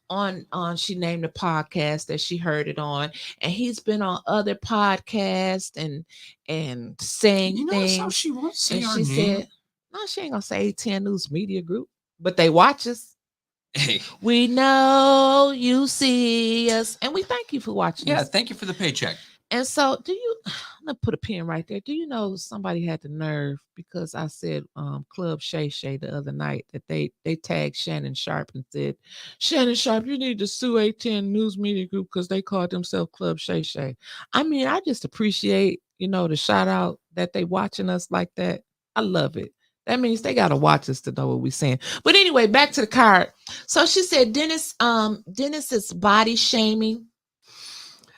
On she named the podcast that she heard it on, and he's been on other podcasts and saying things. How she won't say and our she name. said, no, she ain't gonna say 10 News Media Group, but they watch us. Hey, we know you see us, and we thank you for watching. Yeah, us. Thank you for the paycheck. And so, I'm gonna put a pin right there. Do you know somebody had the nerve because I said Club Shay Shay the other night that they tagged Shannon Sharp and said, Shannon Sharp, you need to sue A10 News Media Group because they called themselves Club Shay Shay. I mean, I just appreciate, the shout out that they watching us like that. I love it. That means they gotta watch us to know what we're saying. But anyway, back to the card. So she said Dennis's body shaming.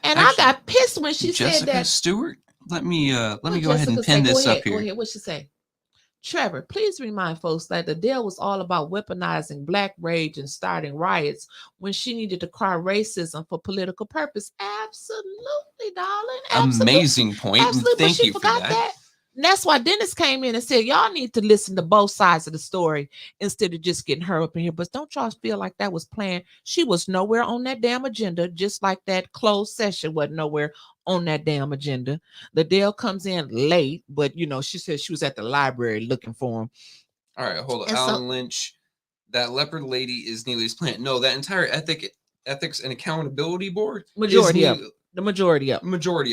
And actually, I got pissed when she said that. Stewart, let me go ahead and pin this up here. Go ahead. What'd she say? Trevor, please remind folks that the deal was all about weaponizing black rage and starting riots when she needed to cry racism for political purpose. Absolutely, darling. Absolutely. Amazing point. Absolutely. And thank But she you for forgot that. that. And that's why Dennis came in and said, y'all need to listen to both sides of the story instead of just getting her up in here. But don't y'all feel like that was planned? She was nowhere on that damn agenda, just like that closed session wasn't nowhere on that damn agenda. The Dale comes in late, but she said she was at the library looking for him. All right, hold on. And Alan Lynch, that leopard lady is Neely's plant. No, that entire ethics and accountability board, Majority of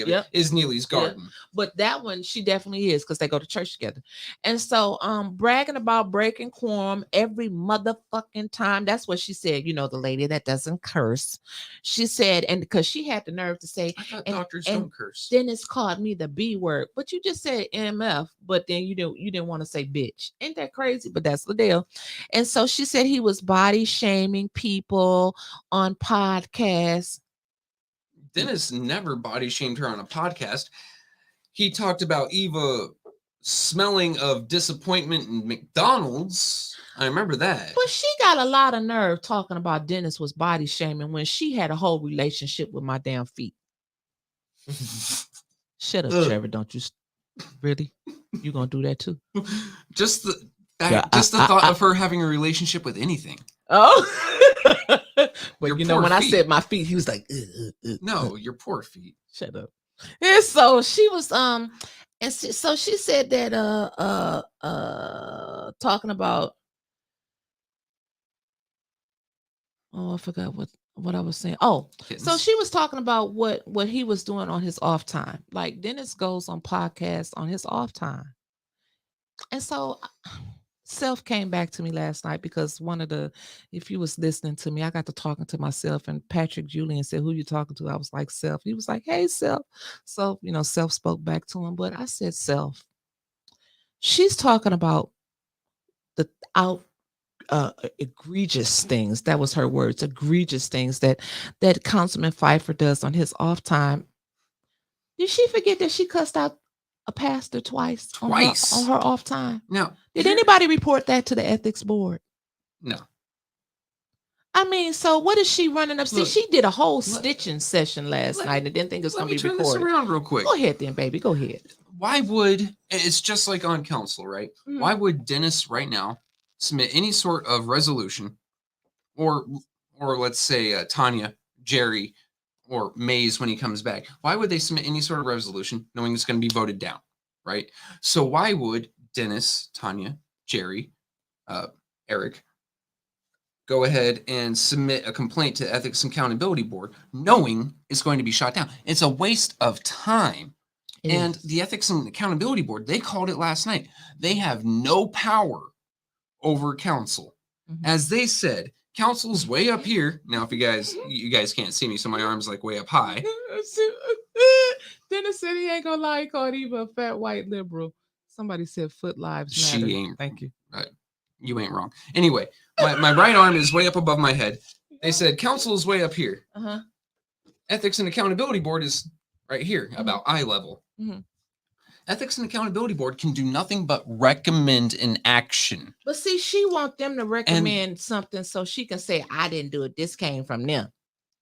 it is Neely's garden. Yep. But that one, she definitely is, because they go to church together. And so bragging about breaking quorum every motherfucking time. That's what she said. The lady that doesn't curse. She said, and because she had the nerve to say, I thought doctors don't curse. Dennis called me the B word, but you just said MF, but then you didn't want to say bitch. Ain't that crazy? But that's the deal. And so she said he was body shaming people on podcasts. Dennis never body shamed her on a podcast. He talked about Eva smelling of disappointment in McDonald's. I remember that. But she got a lot of nerve talking about Dennis was body shaming when she had a whole relationship with my damn feet. Shut up, Trevor. Don't you really? You gonna do that too? Just the thought of her having a relationship with anything. Oh. But Your when feet. I said my feet, he was like, No, your poor feet. Shut up. And so she was so she said that talking about, I forgot what I was saying. Oh, Kittens. So she was talking about what he was doing on his off time. Like Dennis goes on podcasts on his off time. And so Self came back to me last night, because if you was listening to me, I got to talking to myself, and Patrick Julian said, who you talking to? I was like, Self. He was like, hey, Self. So, Self spoke back to him, but I said, Self, she's talking about the egregious things. That was her words, egregious things that Councilman Pfeiffer does on his off time. Did she forget that she cussed out a pastor twice on her off time? No. Did anybody report that to the ethics board? No. I mean, so what is she running up? See, she did a whole stitching session last night and didn't think it was going to be recorded. Let me turn this around real quick. Go ahead then, baby. Go ahead. Why would, it's just like on council, right? Mm. Why would Dennis right now submit any sort of resolution, or let's say Tanya, Jerry, or Mays when he comes back? Why would they submit any sort of resolution knowing it's going to be voted down, right? So why would Dennis, Tanya, Jerry, Eric go ahead and submit a complaint to Ethics and Accountability Board knowing it's going to be shot down? It's a waste of time. And the Ethics and Accountability Board, they called it last night. They have no power over council. Mm-hmm. As they said, council's way up here. Now, if you guys can't see me, so my arm's like way up high. Dennis said he ain't gonna lie, he called Eva a fat white liberal. Somebody said foot lives matter. She ain't. Thank you. You ain't wrong. Anyway, my right arm is way up above my head. They said council is way up here. Uh-huh. Ethics and Accountability Board is right here, about eye level. Mm-hmm. Ethics and Accountability Board can do nothing but recommend an action. But see, she wants them to recommend something so she can say, I didn't do it. This came from them.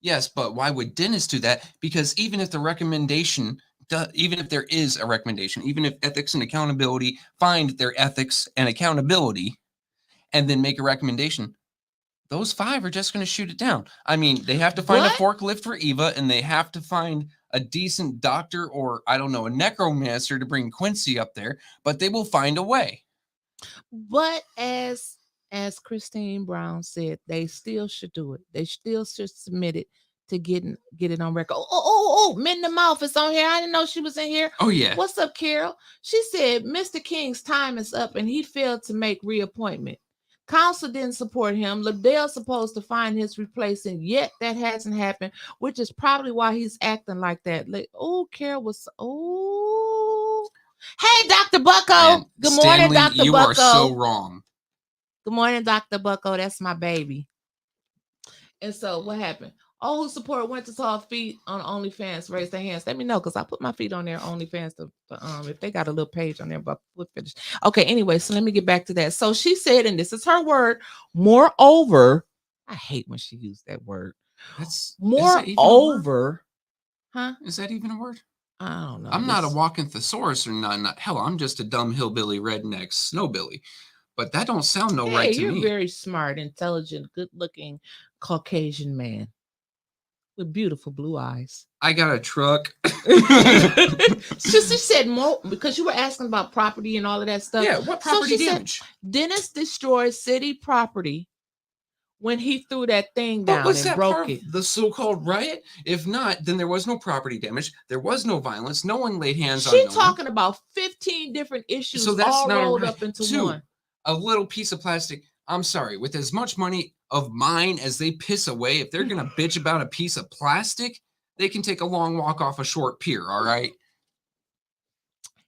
Yes, but why would Dennis do that? Because even if there is a recommendation, even if Ethics and Accountability find their ethics and accountability and then make a recommendation, those 5 are just going to shoot it down. I mean, they have to find a forklift for Eva, and they have to find a decent doctor, or I don't know, a necromancer to bring Quincy up there, but they will find a way. But as Christine Brown said, they still should do it. They still should submit it to get it on record. Min the Mouth is on here. I didn't know she was in here. Oh, yeah. What's up, Carol? She said Mr. King's time is up and he failed to make reappointment. Council didn't support him. Liddell's supposed to find his replacement, yet that hasn't happened, which is probably why he's acting like that. Like, Carol was, Hey, Dr. Bucko. Man, Good morning, Stanley, Dr. you Bucko. are so wrong. Good morning, Dr. Bucko. That's my baby. And so what happened? All who support Winter Soft Feet on OnlyFans, raise their hands. Let me know, because I put my feet on there OnlyFans if they got a little page on there, but we'll finish. Okay, anyway, so let me get back to that. So she said, and this is her word, moreover, I hate when she used that word. That's moreover, huh? Is that even a word? I don't know. I'm not a walking thesaurus or not. Hell, I'm just a dumb hillbilly redneck snowbilly. But that don't sound right to me. You're very smart, intelligent, good-looking Caucasian man with beautiful blue eyes. I got a truck. She said more because you were asking about property and all of that stuff. Yeah, what property damage? Dennis destroyed city property when he threw that thing down and broke it. The so-called riot? If not, then there was no property damage. There was no violence. No one laid hands on no one. She's talking about 15 different issues, so that's all rolled up into one. A little piece of plastic. I'm sorry, with as much money of mine as they piss away, if they're going to bitch about a piece of plastic, they can take a long walk off a short pier, all right?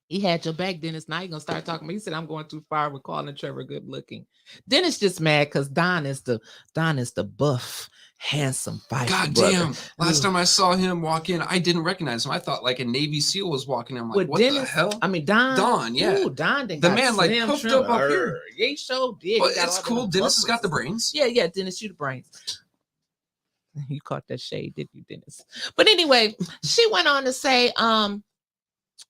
He had your back, Dennis. Now you're going to start talking. He said, I'm going too far with calling Trevor good looking. Dennis just mad because Don is the buff, handsome fighter. God damn. Last time I saw him walk in, I didn't recognize him. I thought like a Navy SEAL was walking in. I'm like, what the hell? I mean, Don. Don, yeah. Ooh, Don the man like poofed up here. He so did. But it's cool. Dennis has got the brains. Yeah, Dennis, you the brains. You caught that shade, didn't you, Dennis? But anyway, she went on to say,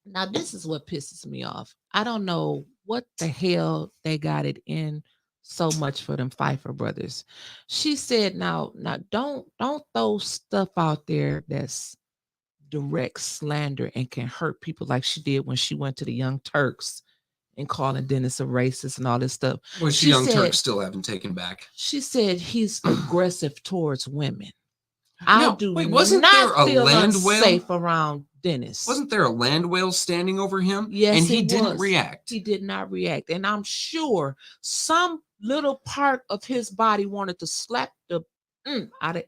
now this is what pisses me off. I don't know what the hell they got it in so much for them Pfeiffer brothers. She said, now don't throw stuff out there that's direct slander and can hurt people like she did when she went to the Young Turks and calling Dennis a racist and all this stuff. Well, she Young Turks still haven't taken back. She said he's aggressive towards women. Wasn't there a land unsafe whale around Dennis? Wasn't there a land whale standing over him? Yes, and he didn't react. He did not react, and I'm sure some little part of his body wanted to slap the out of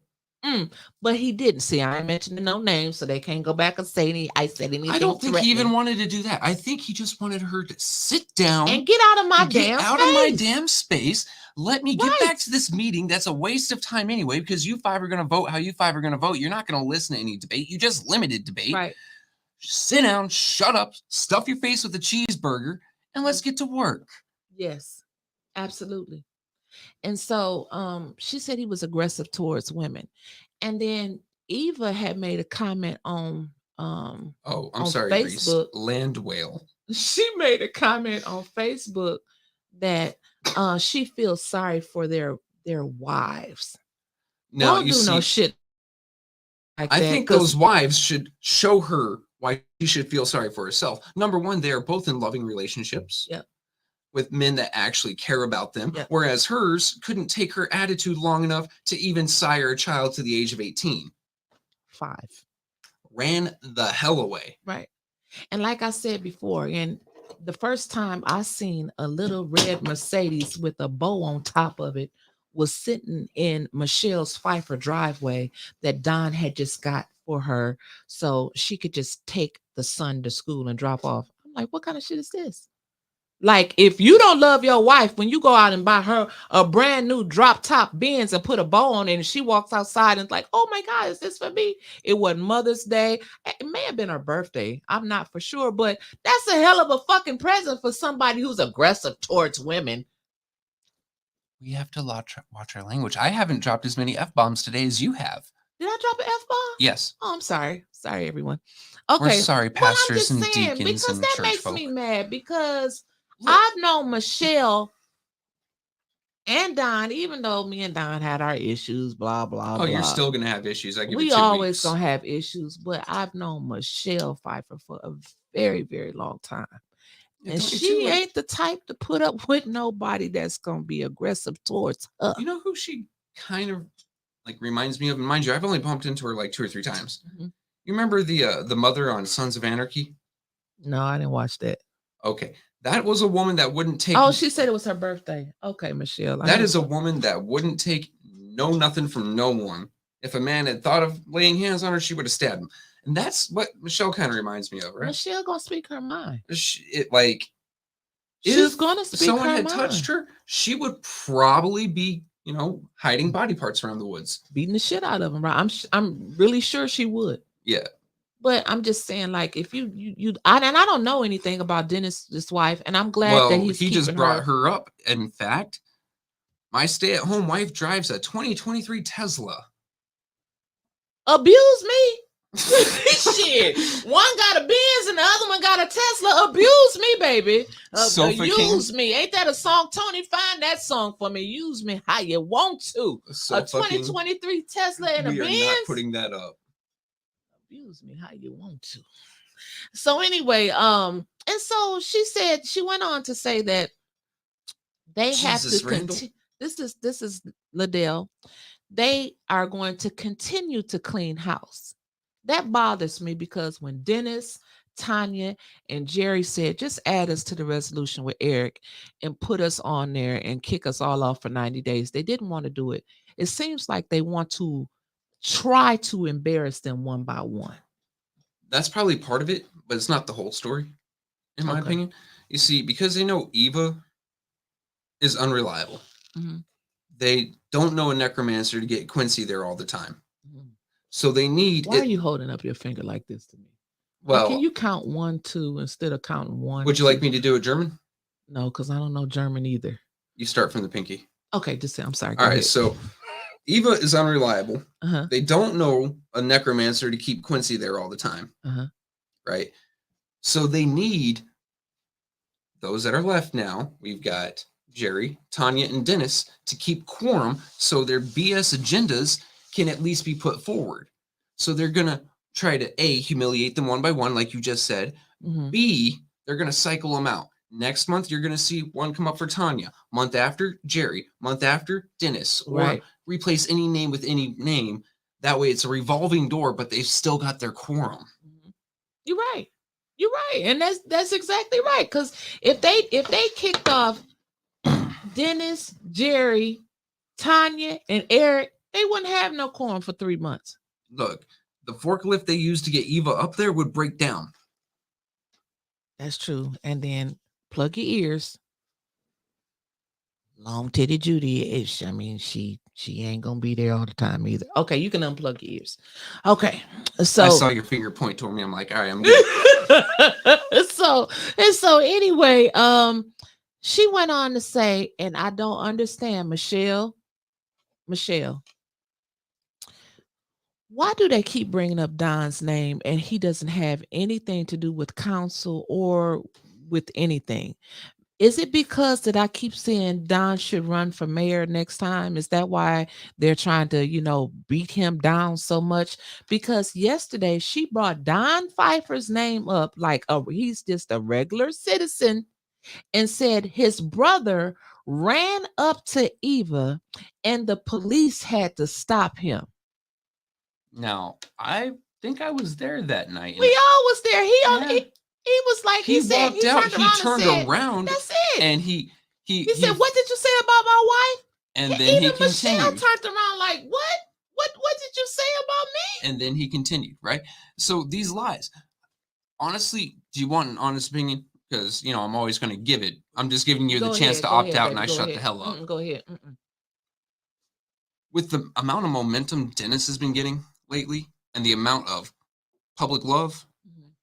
but he didn't. See, I ain't mentioning no names, so they can't go back and say I said anything. I don't think he even wanted to do that. I think he just wanted her to sit down and get out of my damn space. Let me get back to this meeting. That's a waste of time anyway, because you five are going to vote how you five are going to vote. You're not going to listen to any debate. You just limited debate. Right. Sit down, shut up, stuff your face with a cheeseburger, and let's get to work. Yes, absolutely. And so she said he was aggressive towards women. And then Eva had made a comment on Facebook. Reese. Land whale. She made a comment on Facebook that she feels sorry for their wives. No, don't do no shit like that. I think those wives should show her why she should feel sorry for herself. Number one, they are both in loving relationships. Yep. With men that actually care about them, yep. Whereas hers couldn't take her attitude long enough to even sire a child to the age of 18. 5. Ran the hell away. Right. And like I said before, and the first time I seen a little red Mercedes with a bow on top of it was sitting in Michelle's Pfeiffer driveway that Don had just got for her so she could just take the son to school and drop off. I'm like, what kind of shit is this? Like, if you don't love your wife, when you go out and buy her a brand new drop top Benz and put a bow on it, and she walks outside and it's like, oh my God, is this for me? It wasn't Mother's Day. It may have been her birthday. I'm not for sure, but that's a hell of a fucking present for somebody who's aggressive towards women. We have to watch our language. I haven't dropped as many F-bombs today as you have. Did I drop an F-bomb? Yes. Oh, I'm sorry. Sorry, everyone. Okay. We're sorry, pastors and deacons because and that church makes folk. me mad because I've known Michelle and Don, even though me and Don had our issues, blah, blah, blah. Oh, you're still going to have issues. I give we it 2 always weeks. going to have issues, but I've known Michelle Pfeiffer for a very, very long time. And she ain't the type to put up with nobody that's going to be aggressive towards her. You know who she kind of like reminds me of? And mind you, I've only bumped into her like 2 or 3 times. Mm-hmm. You remember the mother on Sons of Anarchy? No, I didn't watch that. Okay. That was a woman that wouldn't take... Oh, she said it was her birthday. Okay, Michelle. That is a woman that wouldn't take nothing from no one. If a man had thought of laying hands on her, she would have stabbed him. And that's what Michelle kind of reminds me of, right? Michelle gonna speak her mind. She's gonna speak her mind. If someone had touched her, she would probably be hiding body parts around the woods. Beating the shit out of him, right? I'm really sure she would. Yeah. But I'm just saying, like, if and I don't know anything about Dennis's wife, and I'm glad that he just brought her up. In fact, my stay-at-home wife drives a 2023 Tesla. Abuse me? Shit. One got a Benz and the other one got a Tesla. Abuse me, baby. Use me. Ain't that a song? Tony, find that song for me. Use me how you want to. A 2023 Tesla and a Benz. We are not putting that up. Abuse me how you want to. So anyway, and so she went on to say that they have to continue. This is Liddell. They are going to continue to clean house. That bothers me because when Dennis, Tanya, and Jerry said, just add us to the resolution with Eric and put us on there and kick us all off for 90 days, they didn't want to do it. It seems like they want to try to embarrass them one by one. That's probably part of it, but it's not the whole story, in my opinion. You see, because they know Eva is unreliable. Mm-hmm. They don't know a necromancer to get Quincy there all the time. Mm-hmm. So they need... Why are you holding up your finger like this to me? Well, can you count 1, 2 instead of counting 1? Would you like me to do it German? No, because I don't know German either. You start from the pinky. Okay, just say, I'm sorry. All right, so Eva is unreliable. Uh-huh. They don't know a necromancer to keep Quincy there all the time. Uh-huh. Right? So they need those that are left now. We've got Jerry, Tanya, and Dennis to keep quorum so their BS agendas can at least be put forward. So they're going to try to A, humiliate them one by one, like you just said. Mm-hmm. B, they're going to cycle them out. Next month, you're going to see one come up for Tanya. Month after, Jerry. Month after, Dennis. Or replace any name with any name. That way it's a revolving door, but they've still got their quorum. You're right. You're right. And that's exactly right. Because if they kicked off Dennis, Jerry, Tanya, and Eric, they wouldn't have no quorum for 3 months. Look, the forklift they used to get Eva up there would break down. That's true. And then plug your ears. Long titty Judy, she ain't gonna be there all the time either. Okay, you can unplug your ears. Okay, so I saw your finger point toward me. I'm like, all right, I'm good. so anyway, she went on to say, and I don't understand, Michelle, why do they keep bringing up Don's name and he doesn't have anything to do with council or with anything? Is it because that I keep saying Don should run for mayor next time? Is that why they're trying to, beat him down so much? Because yesterday she brought Don Pfeiffer's name up like he's just a regular citizen and said his brother ran up to Eva and the police had to stop him. Now, I think I was there that night. We all was there. He was like, he said, walked out, he turned around. That's it. And he said, what did you say about my wife? And then even Michelle turned around like, what did you say about me? And then he continued, right? So these lies, honestly, do you want an honest opinion? Because, I'm always going to give it. I'm just giving you the chance to opt out, and I shut the hell up. Go ahead. With the amount of momentum Dennis has been getting lately, and the amount of public love,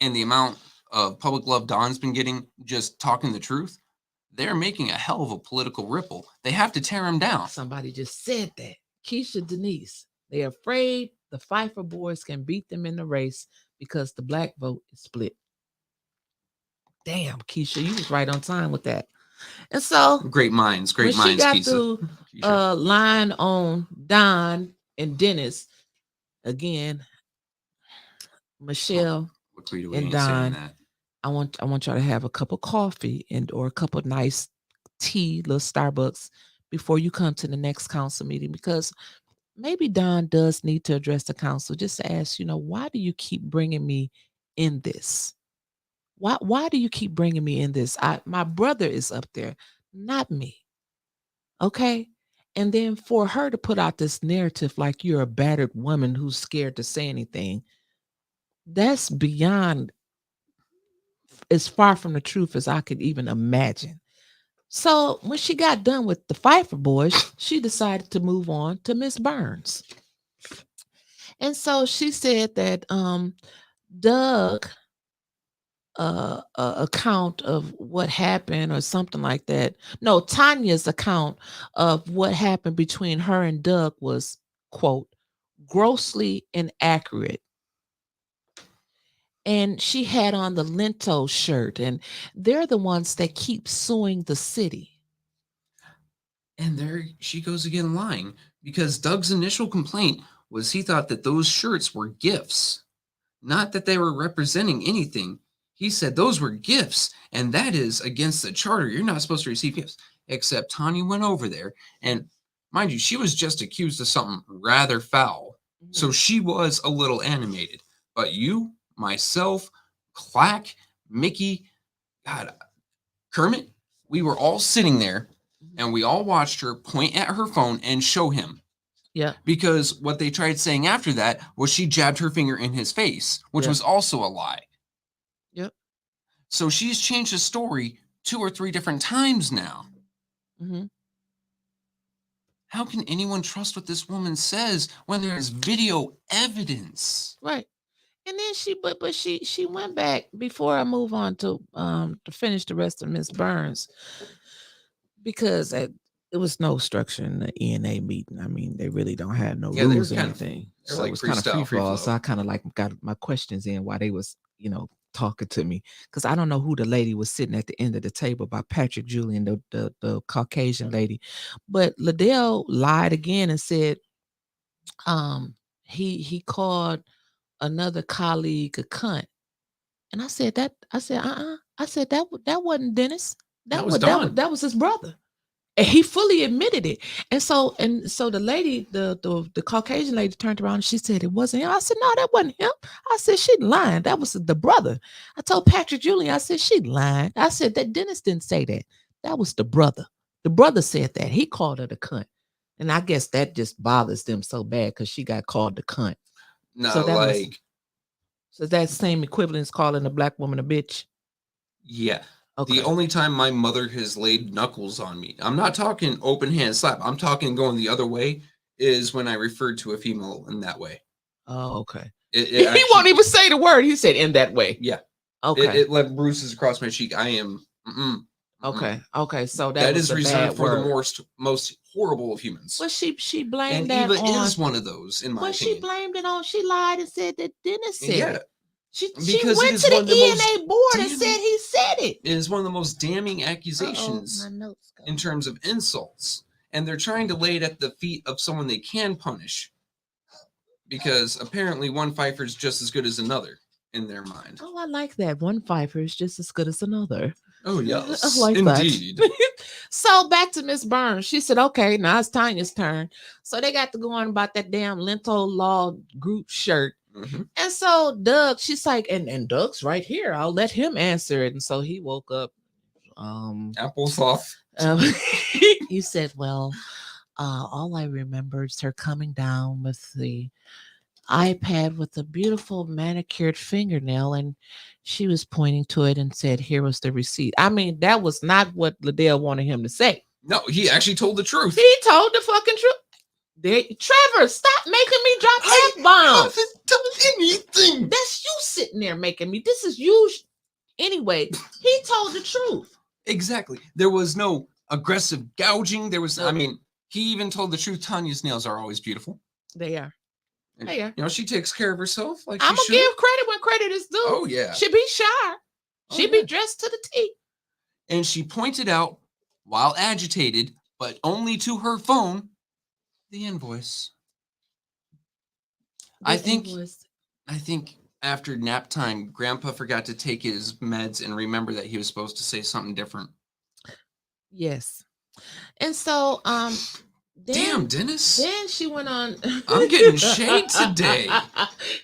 and the amount of public love Don's been getting just talking the truth, they're making a hell of a political ripple. They have to tear him down. Somebody just said that. Keisha Denise. They're afraid the Pfeiffer boys can beat them in the race because the black vote is split. Damn, Keisha, you was right on time with that. And so great minds, Keisha. She got to line on Don and Dennis again. Michelle and Don. I want y'all to have a cup of coffee or a cup of nice tea, little Starbucks, before you come to the next council meeting, because maybe Don does need to address the council just to ask, why do you keep bringing me in this? Why do you keep bringing me in this? My brother is up there, not me. Okay? And then for her to put out this narrative like you're a battered woman who's scared to say anything, that's beyond as far from the truth as I could even imagine. So when she got done with the Pfeiffer boys, she decided to move on to Miss Burns. And so she said that Doug account of what happened or something like that. No, Tanya's account of what happened between her and Doug was, quote, grossly inaccurate. And she had on the Lento shirt, and they're the ones that keep suing the city. And there she goes again lying, because Doug's initial complaint was he thought that those shirts were gifts, not that they were representing anything. He said those were gifts, and that is against the charter. You're not supposed to receive gifts. Except Tanya went over there, and mind you, she was just accused of something rather foul. So she was a little animated. But you, myself, Clack, Mickey, God, Kermit, we were all sitting there, and we all watched her point at her phone and show him. Yeah. Because what they tried saying after that was she jabbed her finger in his face, which was also a lie. Yep. So she's changed the story 2 or 3 different times now. Mm-hmm. How can anyone trust what this woman says when there is video evidence? Right. And then she went back before I move on to finish the rest of Miss Burns, because it was no structure in the ENA meeting. I mean, they really don't have no rules or anything. So it was kind of free fall. So I kind of like got my questions in while they was, talking to me, because I don't know who the lady was sitting at the end of the table by Patrick Julian, the Caucasian lady. But Liddell lied again and said he called another colleague a cunt. And I said that wasn't Dennis. That was his brother. And he fully admitted it. And so the lady, the Caucasian lady turned around and she said it wasn't him. I said, no, that wasn't him. I said, she lying. That was the brother. I told Patrick Julian, I said, she lying. I said that Dennis didn't say that. That was the brother. The brother said that. He called her the cunt. And I guess that just bothers them so bad because she got called the cunt. No, so that same equivalence calling a black woman a bitch. Yeah. Okay. The only time my mother has laid knuckles on me, I'm not talking open hand slap, I'm talking going the other way, is when I referred to a female in that way. Oh, okay. He actually won't even say the word. He said in that way. Yeah. Okay. It left bruises across my cheek. I am. Okay. Okay. So that is reserved for the most horrible of humans. Well, she blamed and that Eva on. is one of those, in my opinion. She blamed it on. She lied and said that Dennis said it. She because went to the ENA board and said he said it. It is one of the most damning accusations in terms of insults. And they're trying to lay it at the feet of someone they can punish. Because apparently one Pfeiffer is just as good as another in their mind. Oh, I like that. One Pfeiffer is just as good as another. Oh, yes. I like indeed. So back to Miss Burns. She said, okay, now it's Tanya's turn. So they got to go on about that damn Lento Law group shirt. Mm-hmm. And so Doug, she's like, and Doug's right here. I'll let him answer it. And so he woke up. Applesauce. He said, well, all I remember is her coming down with the iPad with a beautiful manicured fingernail, and she was pointing to it and said, here was the receipt. I mean, that was not what Liddell wanted him to say. No, he actually told the truth. He told the fucking truth. Trevor, stop making me drop F-bombs. I haven't done anything. That's you sitting there making me. This is you. Anyway, he told the truth. Exactly. There was no aggressive gouging. There was, he even told the truth. Tanya's nails are always beautiful. They are. And, you know, she takes care of herself. Like I'm going to give credit when credit is due. Oh, yeah. She be sharp. She be dressed to the T. And she pointed out, while agitated, but only to her phone, the invoice. I think after nap time, Grandpa forgot to take his meds and remember that he was supposed to say something different. Yes. And so, damn, Dennis. Then she went on. I'm getting shade today.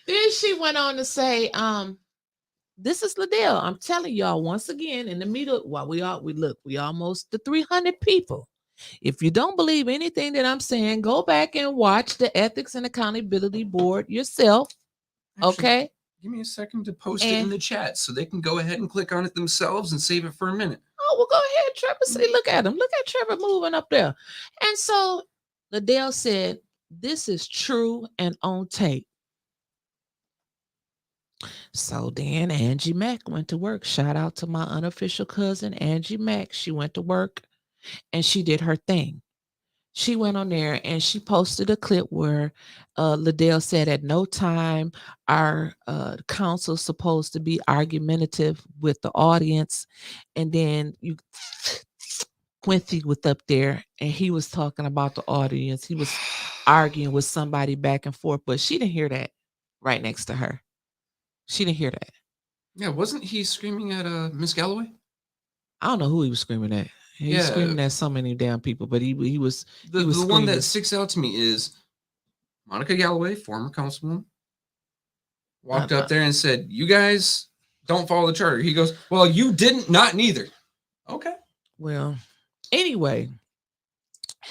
Then she went on to say, this is Liddell. I'm telling y'all once again in the middle. While we almost to 300 people. If you don't believe anything that I'm saying, go back and watch the Ethics and Accountability Board yourself. Actually, okay. Give me a second to post it in the chat so they can go ahead and click on it themselves and save it for a minute. Oh, well, go ahead, Trevor. See, look at him. Look at Trevor moving up there. And so Liddell said, this is true and on tape. So then Angie Mack went to work. Shout out to my unofficial cousin, Angie Mack. She went to work and she did her thing. She went on there and she posted a clip where Liddell said at no time our counsel's supposed to be argumentative with the audience. And then Quincy was up there and he was talking about the audience. He was arguing with somebody back and forth, but she didn't hear that right next to her. She didn't hear that. Yeah, wasn't he screaming at Miss Galloway? I don't know who he was screaming at. He was screaming at so many damn people, but he was the one that sticks out to me is Monica Galloway, former councilwoman, walked up there and said, "You guys don't follow the charter." He goes, "Well, you didn't, not neither." Okay. Well, anyway,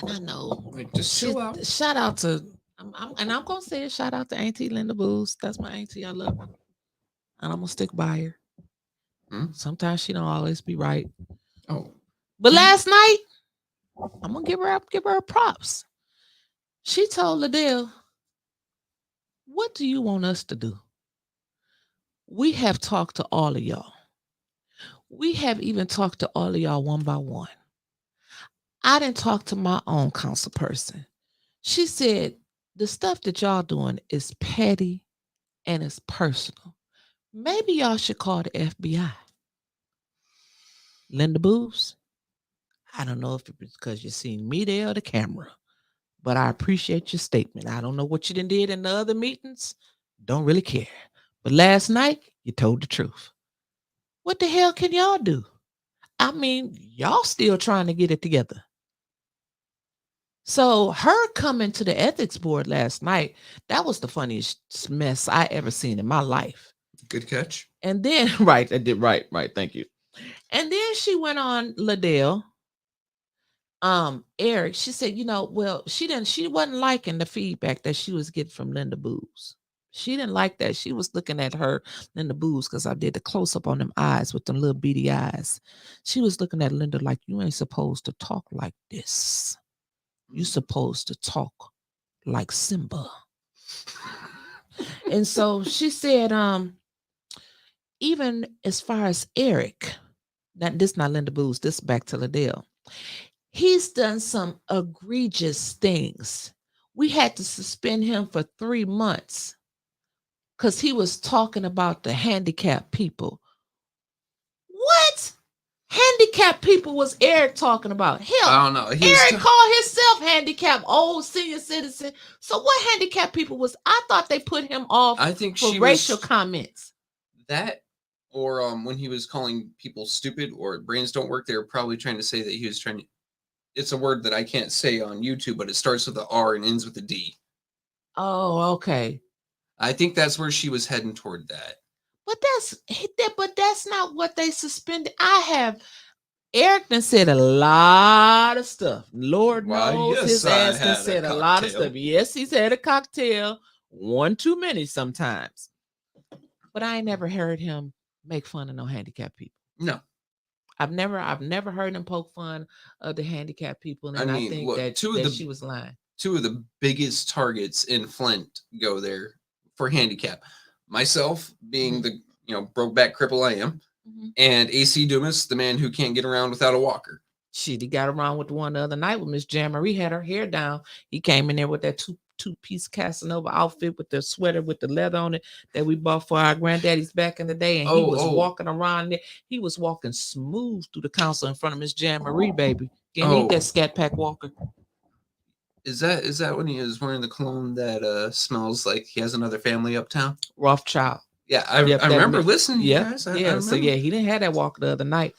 and I know. Like, just chill out. Shout out to, and I'm gonna say a shout out to Auntie Linda Booz. That's my auntie. I love her, and I'm gonna stick by her. Sometimes she don't always be right. Oh. But last night, I'm gonna give her props. She told Liddell, "What do you want us to do? We have talked to all of y'all. We have even talked to all of y'all one by one. I didn't talk to my own council person." She said, "The stuff that y'all doing is petty and it's personal. Maybe y'all should call the FBI." Linda Booz, I don't know if it's because you're seeing me there or the camera, but I appreciate your statement. I don't know what you did in the other meetings. Don't really care. But last night, you told the truth. What the hell can y'all do? I mean, y'all still trying to get it together. So her coming to the ethics board last night, that was the funniest mess I ever seen in my life. Good catch. And then, right, I did right, thank you. And then she went on Liddell. Eric, she said, well, she wasn't liking the feedback that she was getting from Linda Booz. She didn't like that. She was looking at her, Linda Booz, because I did the close-up on them eyes with them little beady eyes. She was looking at Linda like, you ain't supposed to talk like this. You supposed to talk like Simba. And so she said, even as far as Eric, this not Linda Booz, this back to Liddell. He's done some egregious things. We had to suspend him for 3 months because he was talking about the handicapped people. What? Handicapped people was Eric talking about? Hell, I don't know. Eric called himself handicapped, old senior citizen. So what handicapped people was? I thought they put him off for racial comments. That, or when he was calling people stupid or brains don't work, they were probably trying to say that he was trying to. It's a word that I can't say on YouTube, but it starts with an R and ends with a D. Oh, okay. I think that's where she was heading toward that. But that's not what they suspended. Eric done said a lot of stuff. Lord knows his ass done said a lot of stuff. Yes, he's had a cocktail. One too many sometimes. But I ain't never heard him make fun of no handicapped people. No. I've never heard him poke fun of the handicapped people, and I think that she was lying. Two of the biggest targets in Flint go there for handicap. Myself being the broke back cripple I am, and AC Dumas, the man who can't get around without a walker. Shit, he got around with the one the other night when Miss Jan-Marie had her hair down. He came in there with that two-piece Casanova outfit with the sweater with the leather on it that we bought for our granddaddies back in the day. And he was walking around there. He was walking smooth through the council in front of Miss Jan-Marie, baby. Can't eat that Scat Pack Walker. Is that when he is wearing the cologne that smells like he has another family uptown? Rothschild. Yeah, I remember listening to you guys. So he didn't have that walker the other night.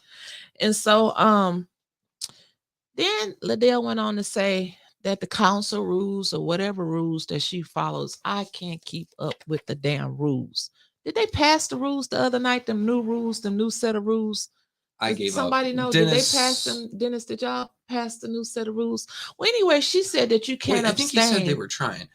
And so then Liddell went on to say that the council rules or whatever rules that she follows, I can't keep up with the damn rules. Did they pass the rules the other night? Them new rules, them new set of rules? I gave up. Somebody know, Dennis, did they pass them? Dennis, did y'all pass the new set of rules? Well, anyway, she said that you can't abstain. I think he said they were trying.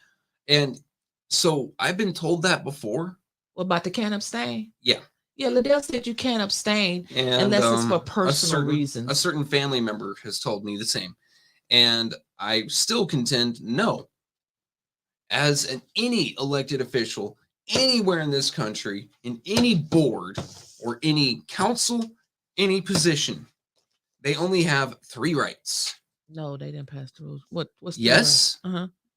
And so I've been told that before. What about the can't abstain? Yeah. Yeah, Liddell said you can't abstain unless it's for personal reasons. A certain family member has told me the same. And I still contend no. As any elected official anywhere in this country, in any board or any council, any position, they only have 3 rights. No, they didn't pass the rules. What's the yes,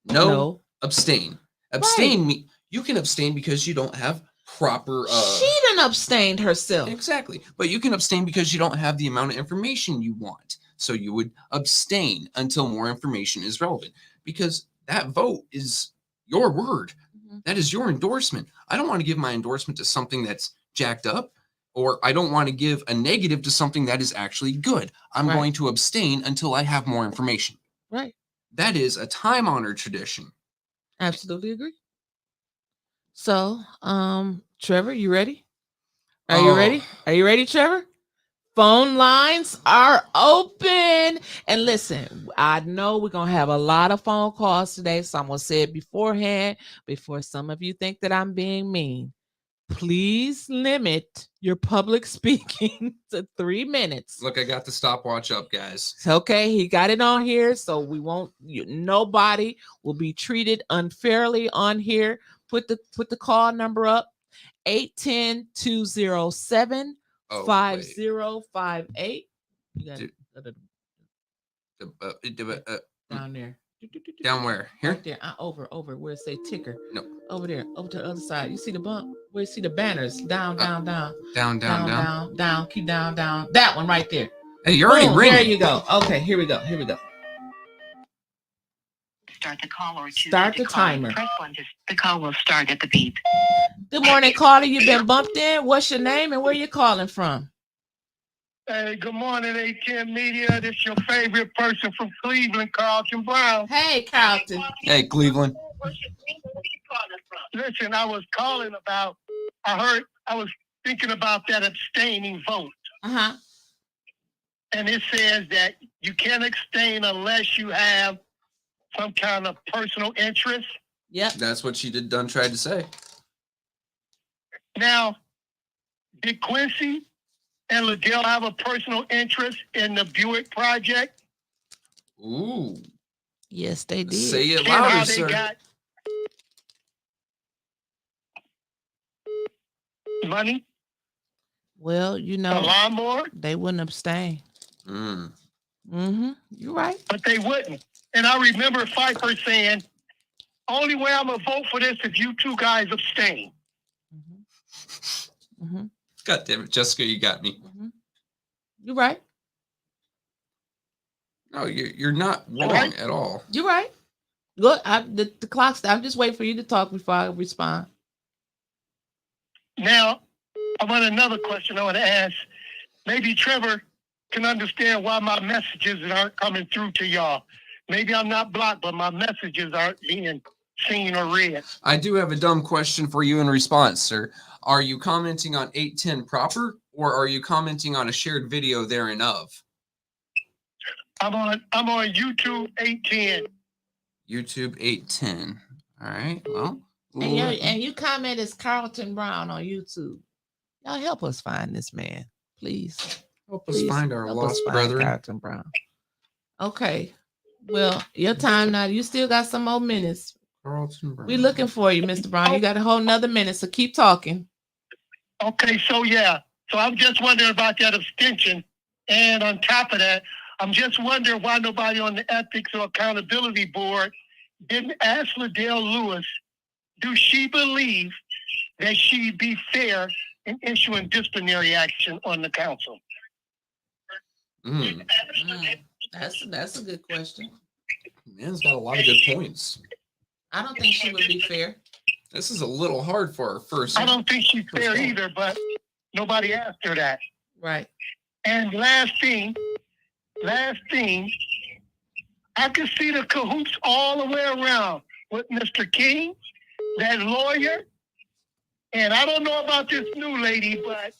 no, abstain. Abstain me. You can abstain because you don't have proper. She done abstained herself. Exactly, but you can abstain because you don't have the amount of information you want. So you would abstain until more information is relevant, because that vote is your word. That is your endorsement. I don't want to give my endorsement to something that's jacked up, or I don't want to give a negative to something that is actually good. I'm going to abstain until I have more information. Right. That is a time-honored tradition. Absolutely agree. So, Trevor, you ready? Are you ready? Are you ready, Trevor? Phone lines are open. And listen, I know we're going to have a lot of phone calls today, so I'm going to say it beforehand, before some of you think that I'm being mean. Please limit your public speaking to 3 minutes. Look, I got the stopwatch up, guys. Okay, he got it on here, so we won't. Nobody will be treated unfairly on here. Put the call number up: 810-207-5058. You got down there. Down where? Here? Right there. Over where it say ticker. No. Over there. Over to the other side. You see the bump? Where you see the banners? Down. Down. Keep down. That one right there. Hey, you're already ringing. There you go. Okay, here we go. Start the call or start the timer. Press 1 to the call will start at the beep. Good morning, caller. You've been bumped in. What's your name and where you calling from? Hey, good morning, A10 Media. This is your favorite person from Cleveland, Carlton Brown. Hey, Carlton. Hey, Cleveland. Listen, I was calling about, I was thinking about that abstaining vote. Uh-huh. And it says that you can't abstain unless you have some kind of personal interest. Yep. That's what she tried to say. Now, did Quincy and Liddell have a personal interest in the Buick project? Ooh. Yes, they did. Say it louder, sir. Got money? Well, a lawnmower? They wouldn't abstain. You're right. But they wouldn't. And I remember Pfeiffer saying, only way I'm going to vote for this if you two guys abstain. God damn it, Jessica, you got me. You're right. No, you're not wrong at all. You're right. Look, the clock's. I'm just waiting for you to talk before I respond. Now, I want another question I want to ask. Maybe Trevor can understand why my messages aren't coming through to y'all. Maybe I'm not blocked, but my messages aren't being seen or read. I do have a dumb question for you in response, sir. Are you commenting on 810 proper, or are you commenting on a shared video therein of? I'm on YouTube 810. YouTube 810. All right. Well. And you comment as Carlton Brown on YouTube. Y'all help us find this man, please. Help us find our lost brethren. Carlton Brown. Okay. Well, your time now. You still got some more minutes. Carlton Brown. We're looking for you, Mr. Brown. You got a whole nother minute, so keep talking. Okay, so I'm just wondering about that abstention. And on top of that, I'm just wondering why nobody on the Ethics or Accountability Board didn't ask Liddell Lewis, do she believe that she'd be fair in issuing disciplinary action on the council? That's a good question. Man's got a lot of good points. I don't think she would be fair. This is a little hard for our first. I don't think she's fair either, but nobody asked her that. Right. And last thing, I can see the cahoots all the way around with Mr. King, that lawyer. And I don't know about this new lady, but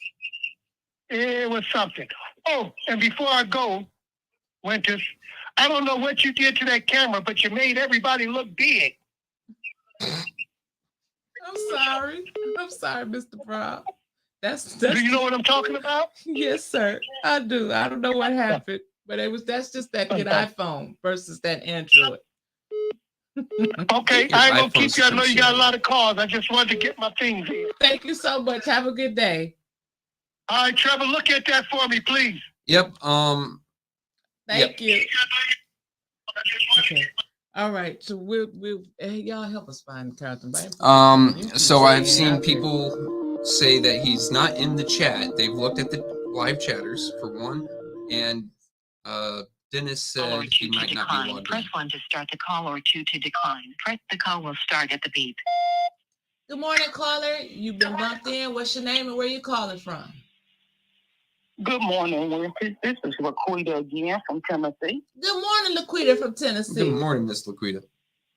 it was something. Oh, and before I go, Winters, I don't know what you did to that camera, but you made everybody look big. I'm sorry, Mr. Brown. That's Do you know what I'm talking about? Yes, sir. I do. I don't know what happened, but that's just that good iPhone versus that Android. Okay, I ain't gonna keep you. I know you got a lot of calls. I just wanted to get my things in. Thank you so much. Have a good day. All right, Trevor, look at that for me, please. Yep. Thank you. Okay. All right. So we'll hey, y'all help us find Carlton. So I've seen people say that he's not in the chat. They've looked at the live chatters for one, and Dennis said he might not be logged in. Press 1 to start the call or 2 to decline. The call will start at the beep. Good morning, caller. You've been bumped in. What's your name and where you calling from? Good morning, Winfrey. This is Laquita again from Tennessee. Good morning, Laquita from Tennessee. Good morning, Miss Laquita.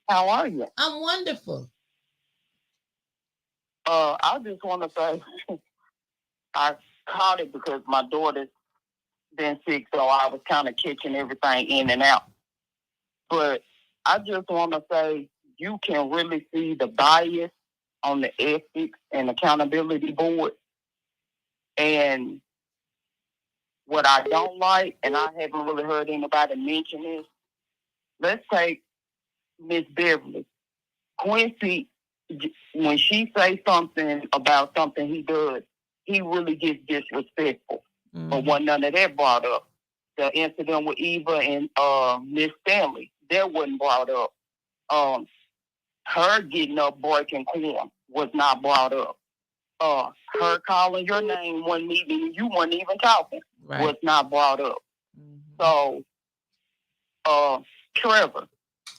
How are you? I'm wonderful. I just want to say I caught it because my daughter's been sick, so I was kind of catching everything in and out. But I just want to say you can really see the bias on the ethics and accountability board. And what I don't like, and I haven't really heard anybody mention this, let's take Miss Beverly. Quincy, when she says something about something he does, he really gets disrespectful. But wasn't none of that brought up. The incident with Eva and Miss Stanley, that wasn't brought up. Her getting up breaking corn was not brought up. Her calling your name one meeting, you weren't even talking, was not brought up. So, Trevor,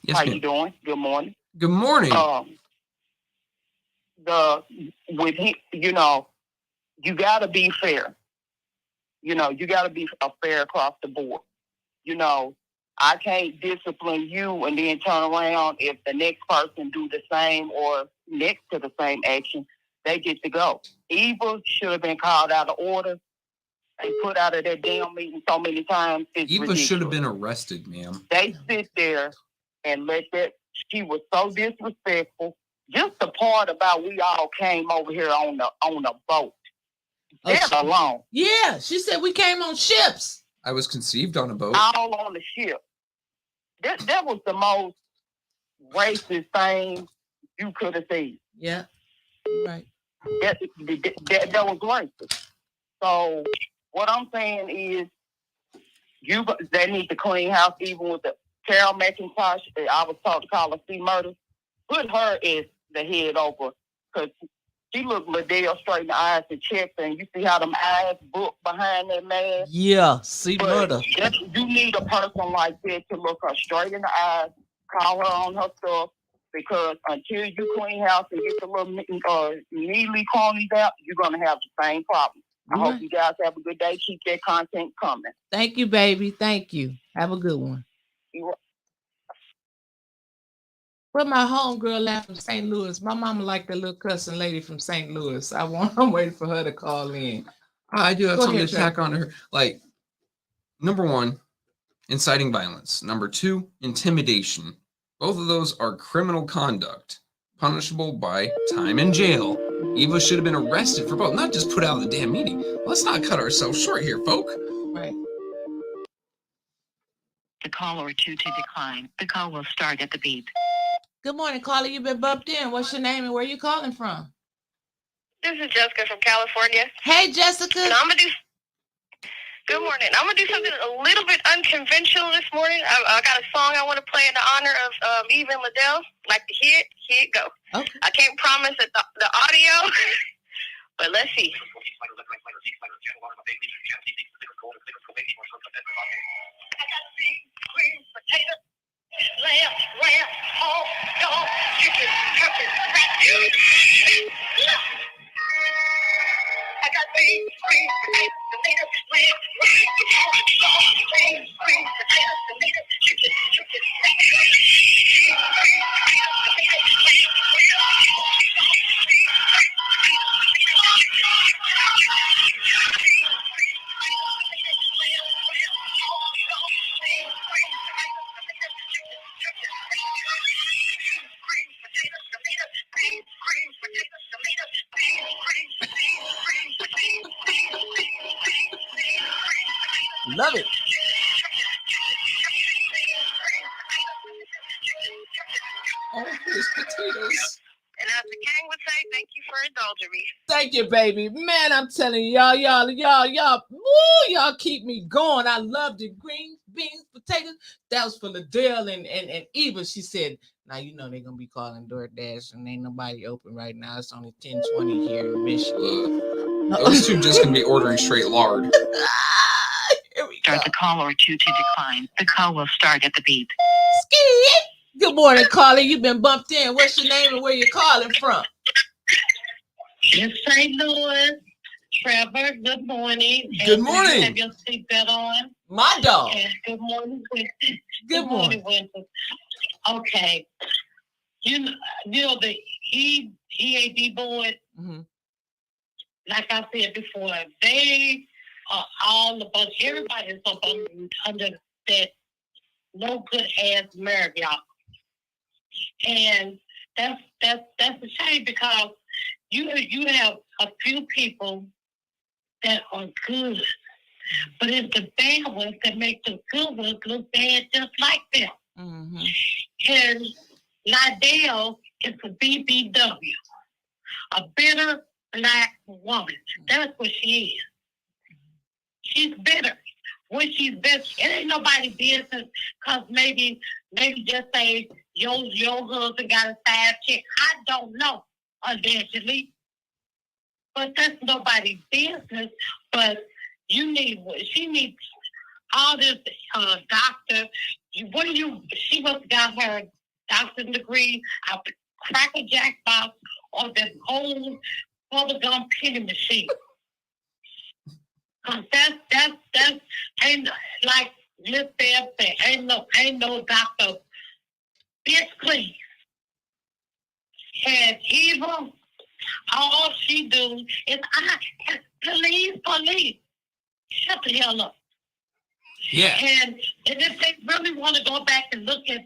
yes, how ma'am. you doing? Good morning. Good morning. With him, you gotta be fair. You gotta be fair across the board. I can't discipline you and then turn around if the next person do the same or next to the same action, they get to go. Eva should have been called out of order and put out of that damn meeting so many times. Eva should have been arrested, ma'am. They sit there and let that. She was so disrespectful. Just the part about we all came over here on the boat. That alone. Yeah, she said we came on ships. I was conceived on a boat. All on the ship. That was the most racist thing you could have seen. Yeah, right. That was racist. So what I'm saying is, they need to clean house, even with the Carol McIntosh. I was taught to call her C Murder. Put her as the head over, because she looked Liddell straight in the eyes and checked, and you see how them eyes book behind that mask. Yeah, C Murder. You need a person like that to look her straight in the eyes, call her on her stuff, because until you clean house and get the little neatly cronies out, you're gonna have the same problem. I hope you guys have a good day. Keep that content coming. Thank you, baby. Thank you. Have a good one. Where my homegirl left from St. Louis. My mama liked the little cussing lady from St. Louis. I'm waiting for her to call in. I do have something to tack on to her. Like, number one, inciting violence. Number two, intimidation. Both of those are criminal conduct, punishable by time in jail. Eva should have been arrested for both, not just put out of the damn meeting. Let's not cut ourselves short here, folk. Right. The call or 2 to decline. The call will start at the beep. Good morning, caller. You've been bumped in. What's your name and where you calling from? This is Jessica from California. Hey, Jessica. And good morning. I'm going to do something a little bit unconventional this morning. I got a song I want to play in the honor of Eve and Liddell. Like to hear it? Here it go. Okay. I can't promise the audio, but let's see. Lamb, hog, dog, chicken, turkey, rat. I got beans, green, potatoes, tomatoes, lamb, hog, dog, beans, green, potatoes, tomatoes, chicken, rat. love it. Oh, there's potatoes. And as the gang would say, thank you for indulging me. Thank you, baby. Man, I'm telling you, y'all, woo, y'all keep me going. I love the greens, beans, potatoes. That was for Liddell and Eva. She said, now you know they're gonna be calling DoorDash and ain't nobody open right now. It's only 10:20 here in Michigan. Those two just gonna be ordering straight lard. Here we go. Start the call or 2 to decline. The call will start at the beep. Ski. Good morning, caller. You've been bumped in. What's your name and where you calling from? It's St. Louis. Trevor, good morning. Good morning. Have your seatbelt on. My dog. And good morning, Winston. Good morning. Winston. Okay. You know the EAD board, Mm-hmm. like I said before, they are all a bunch. Everybody is up under that no good ass marriage, y'all. And that's a shame because you have a few people that are good, but it's the bad ones that make the good ones look bad just like them. Mm-hmm. And Liddell is a BBW, a bitter black woman. That's what she is. She's bitter. When she's bitter, it ain't nobody business because maybe just say your husband got a side chick. I don't know, allegedly. But that's nobody's business. But she needs all this doctor. She must have got her doctor's degree out the Cracker Jack box or that old bubblegum penny machine. That's ain't like Miss Bev said, ain't no doctor. Bitch, please. And Eva, all she do is police. Shut the hell up. Yeah. And if they really want to go back and look at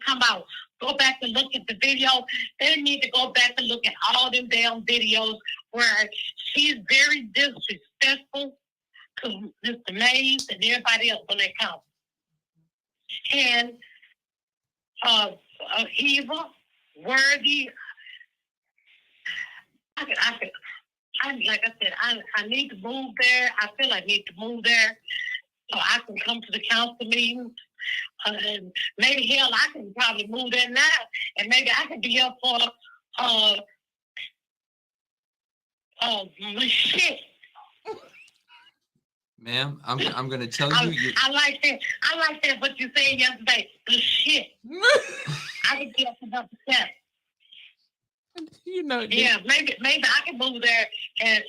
the video, they need to go back and look at all them damn videos where she's very disrespectful to Mr. Mays and everybody else on that council. And Eva, Worthy, like I said, I need to move there. I feel I need to move there so I can come to the council meetings. And maybe hell, I can probably move there now, and maybe I can be up for shit. Ma'am, I'm gonna tell you. I like that. What you said yesterday, the shit. I can be up for another step. You know. Yeah, maybe I can move there and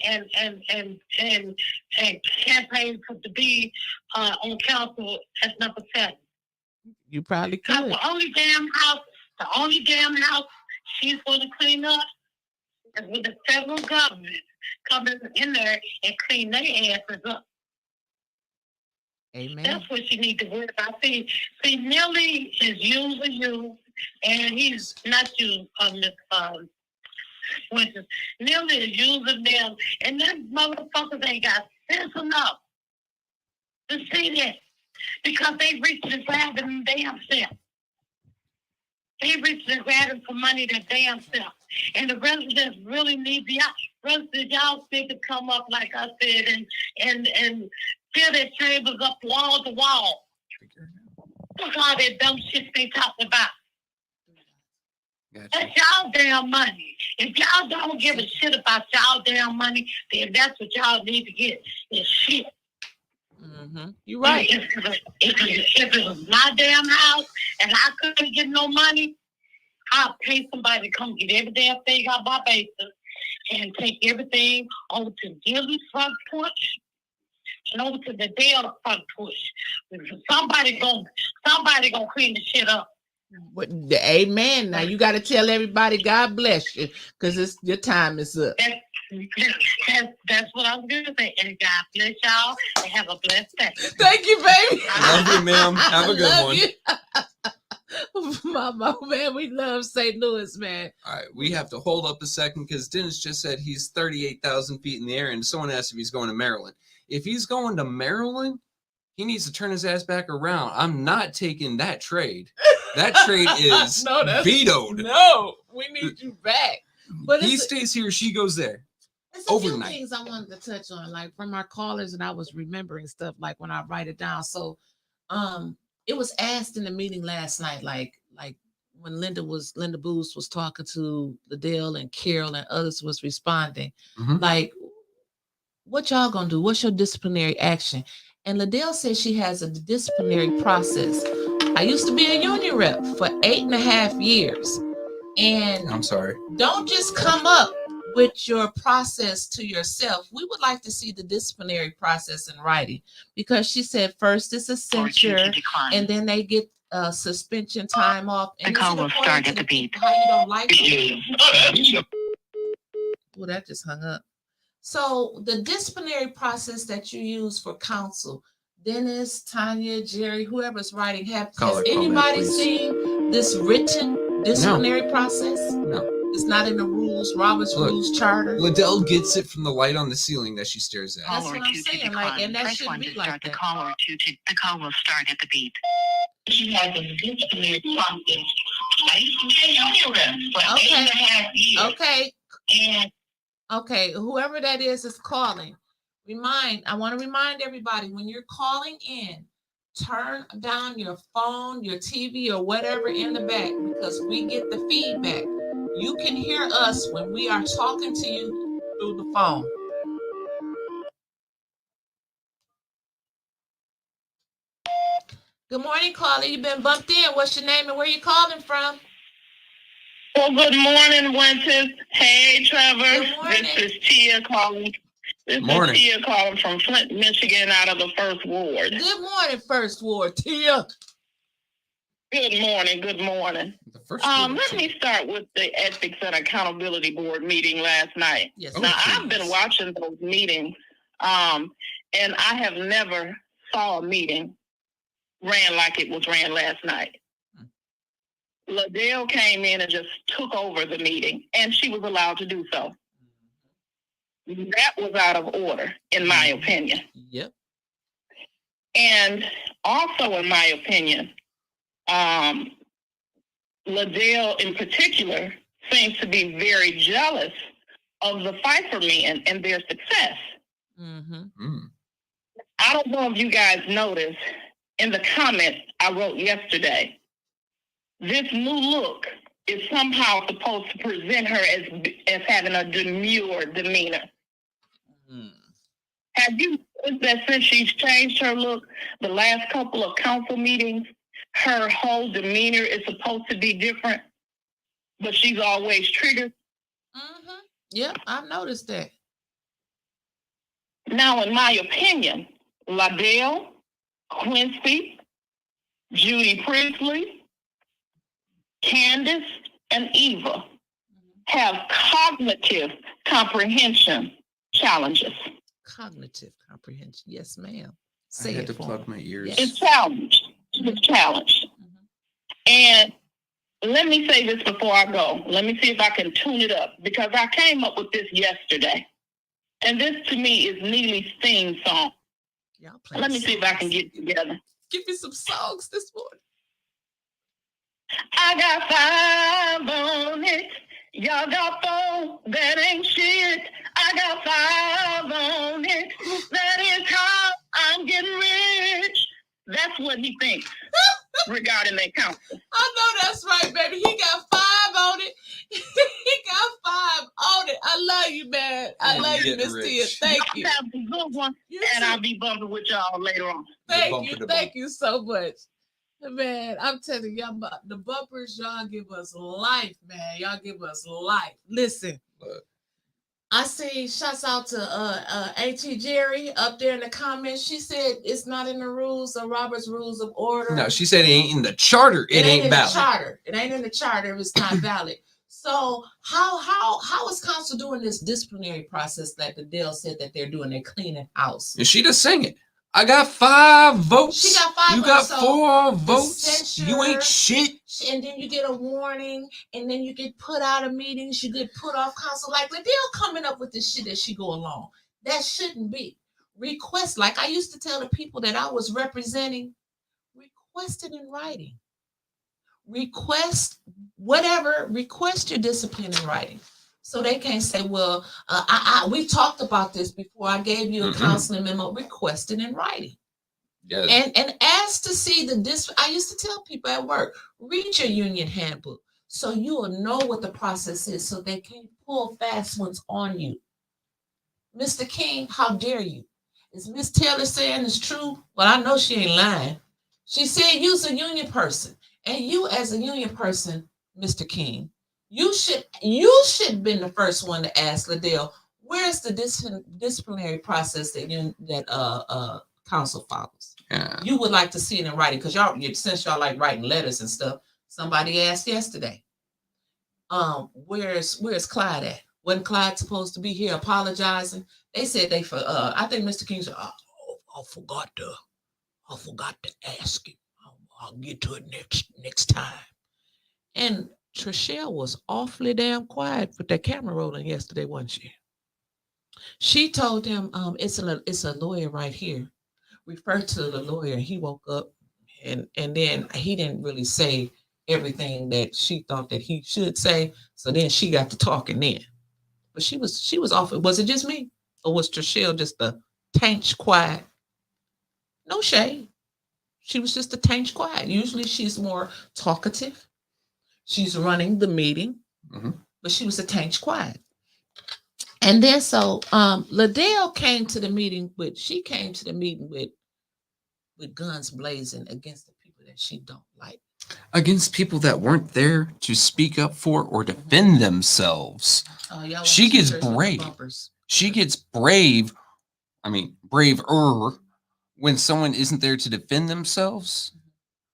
campaign to be on council as number 7. You probably could. The only damn house she's going to clean up is with the federal government coming in there and clean their asses up. Amen. That's what she needs to worry about. See, Millie is using you, and he's not you, Miss Winston. Millie is using them, and them motherfuckers ain't got sense enough to see that because they reaching and grabbing them damn self. They reaching and grabbing for money their damn self. And the residents really need residents, y'all need to come up, like I said, and fill their chambers up wall to wall. Look all that dumb shit they talking about. Gotcha. That's y'all damn money. If y'all don't give a shit about y'all damn money, then that's what y'all need to get is shit. Mm-hmm. You're right. If it was my damn house and I couldn't get no money, I'll pay somebody to come get every damn thing out my basement and take everything over to Gilly's front porch and over to the Dale front porch. Somebody gonna clean the shit up. Amen. Now you got to tell everybody, God bless you, because your time is up. That's what I was gonna say. And God bless y'all and have a blessed day. Thank you, baby. Love you, ma'am. Have a good one. Mama, man, we love St. Louis, man. All right, we have to hold up a second because Dennis just said he's 38,000 feet in the air, and someone asked if he's going to Maryland. If he's going to Maryland, he needs to turn his ass back around. I'm not taking that trade. That trade is vetoed. No, we need you back. But he stays here, she goes there. It's a Overnight. few things I wanted to touch on, like from our callers, and I was remembering stuff like when I write it down. So it was asked in the meeting last night, like when Linda Booth was talking to Liddell and Carol and others was responding, like, what y'all gonna do? What's your disciplinary action? And Liddell says she has a disciplinary process. I used to be a union rep for 8.5 years. And I'm sorry. Don't just come up with your process to yourself. We would like to see the disciplinary process in writing, because she said first it's a censure and then they get suspension time off. And the call will start at the beep. How you don't like it. Well, that just hung up. So the disciplinary process that you use for counsel, Dennis, Tanya, Jerry, whoever's writing, has anybody seen this written disciplinary process? No. It's not in the rules, Robert's Rules Charter. Liddell gets it from the light on the ceiling that she stares at. That's what I'm saying, like, and that should be like that. The call or two to the call will start at the beep. She has a disciplinary process. I used to be a union rep for Okay. 8.5 years. Okay. And Okay, whoever that is calling. I want to remind everybody, when you're calling in, turn down your phone, your TV, or whatever in the back, because we get the feedback. You can hear us when we are talking to you through the phone. Good morning, caller. You've been bumped in. What's your name and where you calling from? well, good morning, Winters. Hey, Trevor. Good morning. This is Tia calling. Morning. Tia calling from Flint, Michigan, out of the First Ward. Good morning, First Ward. Tia. Good morning. Good morning. The first Let me start with the Ethics and Accountability Board meeting last night. Yes. Now, Okay. I've been watching those meetings, and I have never saw a meeting ran like it was ran last night. Liddell came in and just took over the meeting, and she was allowed to do so. That was out of order, in my opinion. Yep. And also, in my opinion, Liddell in particular seems to be very jealous of the Pfeiffer men and their success. I don't know if you guys noticed in the comments I wrote yesterday, this new look is somehow supposed to present her as having a demure demeanor. Have you noticed that since she's changed her look, the last couple of council meetings, her whole demeanor is supposed to be different, but she's always triggered? Yep, I've noticed that. Now, in my opinion, Liddell, Quincy, Judy Priestley, Candace, and Eva have cognitive comprehension challenges. Cognitive comprehension. Yes, ma'am. I Say had it to for plug me. my ears. Yes. It's challenged. It's challenged. And let me say this before I go. Let me see if I can tune it up, because I came up with this yesterday. And this to me is Neely's theme song. Y'all play Let me see if I can get it together. Give me some songs this morning. I got 5 on it. Y'all got 4. That ain't shit. I got 5 on it. That is how I'm getting rich. That's what he thinks regarding that council. I know that's right, baby. He got 5 on it. He got 5 on it. I love you, man. I love you, Miss Tia. Thank you. Have a good one, and I'll be bumping with y'all later on. Thank you. Thank you so much. Man, I'm telling y'all, the bumpers, y'all give us life, man. Y'all give us life. Listen, I see shouts out to A.T. Jerry up there in the comments. She said it's not in the rules of Robert's Rules of Order. No, she said it ain't in the charter. It ain't in valid. The charter. It ain't in the charter. It's not valid. So how is council doing this disciplinary process that the Dale said that they're doing? They're cleaning house. And she just sang it. I got 5 votes. She got 5 You got votes, 4 votes. censure, You ain't shit. And then you get a warning, and then you get put out of meetings. You get put off council. Like Liddell coming up with this shit as she go along. That shouldn't be. request, like I used to tell the people that I was representing, request it in writing. Request your discipline in writing. So they can't say, well, we talked about this before. I gave you a counseling memo. Request it in writing. Yes. And ask to see I used to tell people at work, read your union handbook so you will know what the process is so they can't pull fast ones on you. Mr. King, how dare you? Is Miss Taylor saying it's true? Well, I know she ain't lying. She said you's a union person. And you as a union person, Mr. King, you should have been the first one to ask Liddell, where's the disciplinary process that council follows? Yeah. You would like to see it in writing because since y'all like writing letters and stuff. Somebody asked yesterday, where's Clyde at? Wasn't Clyde supposed to be here apologizing? They said I think Mr. King said, I forgot to ask him. I'll get to it next time. And Trishelle was awfully damn quiet with that camera rolling yesterday, wasn't she? She told him, it's a lawyer right here. Referred to the lawyer, and he woke up and then he didn't really say everything that she thought that he should say. So then she got to talking then. But she was off. Was it just me? Or was Trishelle just a tanch quiet? No shade. She was just a tanch quiet. Usually she's more talkative. She's running the meeting, but she was a tanch quiet. And then Liddell came to the meeting with guns blazing against the people that she don't like. Against people that weren't there to speak up for or defend themselves. She gets brave. She gets brave. I mean, braver when someone isn't there to defend themselves,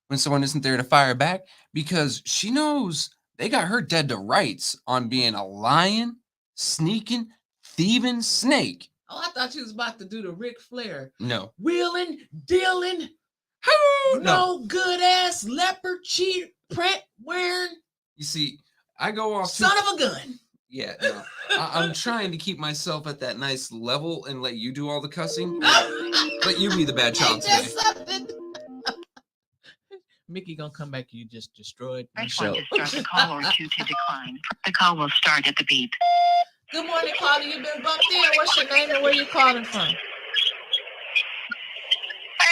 when someone isn't there to fire back, because she knows they got her dead to rights on being a lying, sneaking, thieving snake. Oh, I thought you was about to do the Ric Flair. No. Wheeling, dealing, no good ass leopard cheat print wearing. You see, I go off son of a gun. Yeah, no. I'm trying to keep myself at that nice level and let you do all the cussing. Let you be the bad child today. Mickey gonna come back. You just destroyed my Press show. 1 to start the call or 2 to decline. The call will start at the beep. Good morning, caller. You've been bumped in. What's your name and where you calling from? Hey,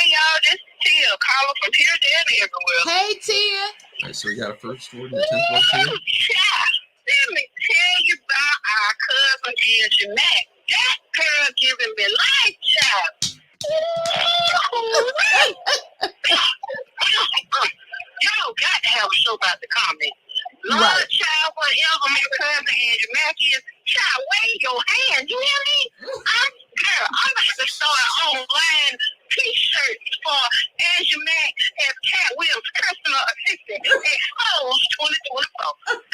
y'all, this is Tia, calling from here, there, and everywhere. Hey, Tia. All right, so we got a first word and a 10th word here. Let me tell you about our cousin Angie Mack. That girl giving me life, child. Y'all got to have a show about the comments. Lord, right. Child, whatever my cousin Angie Mack is, child, wave your hand. You hear me? I'm about to start online T-shirts for Angie Mack as Cat Williams' personal assistant. Expose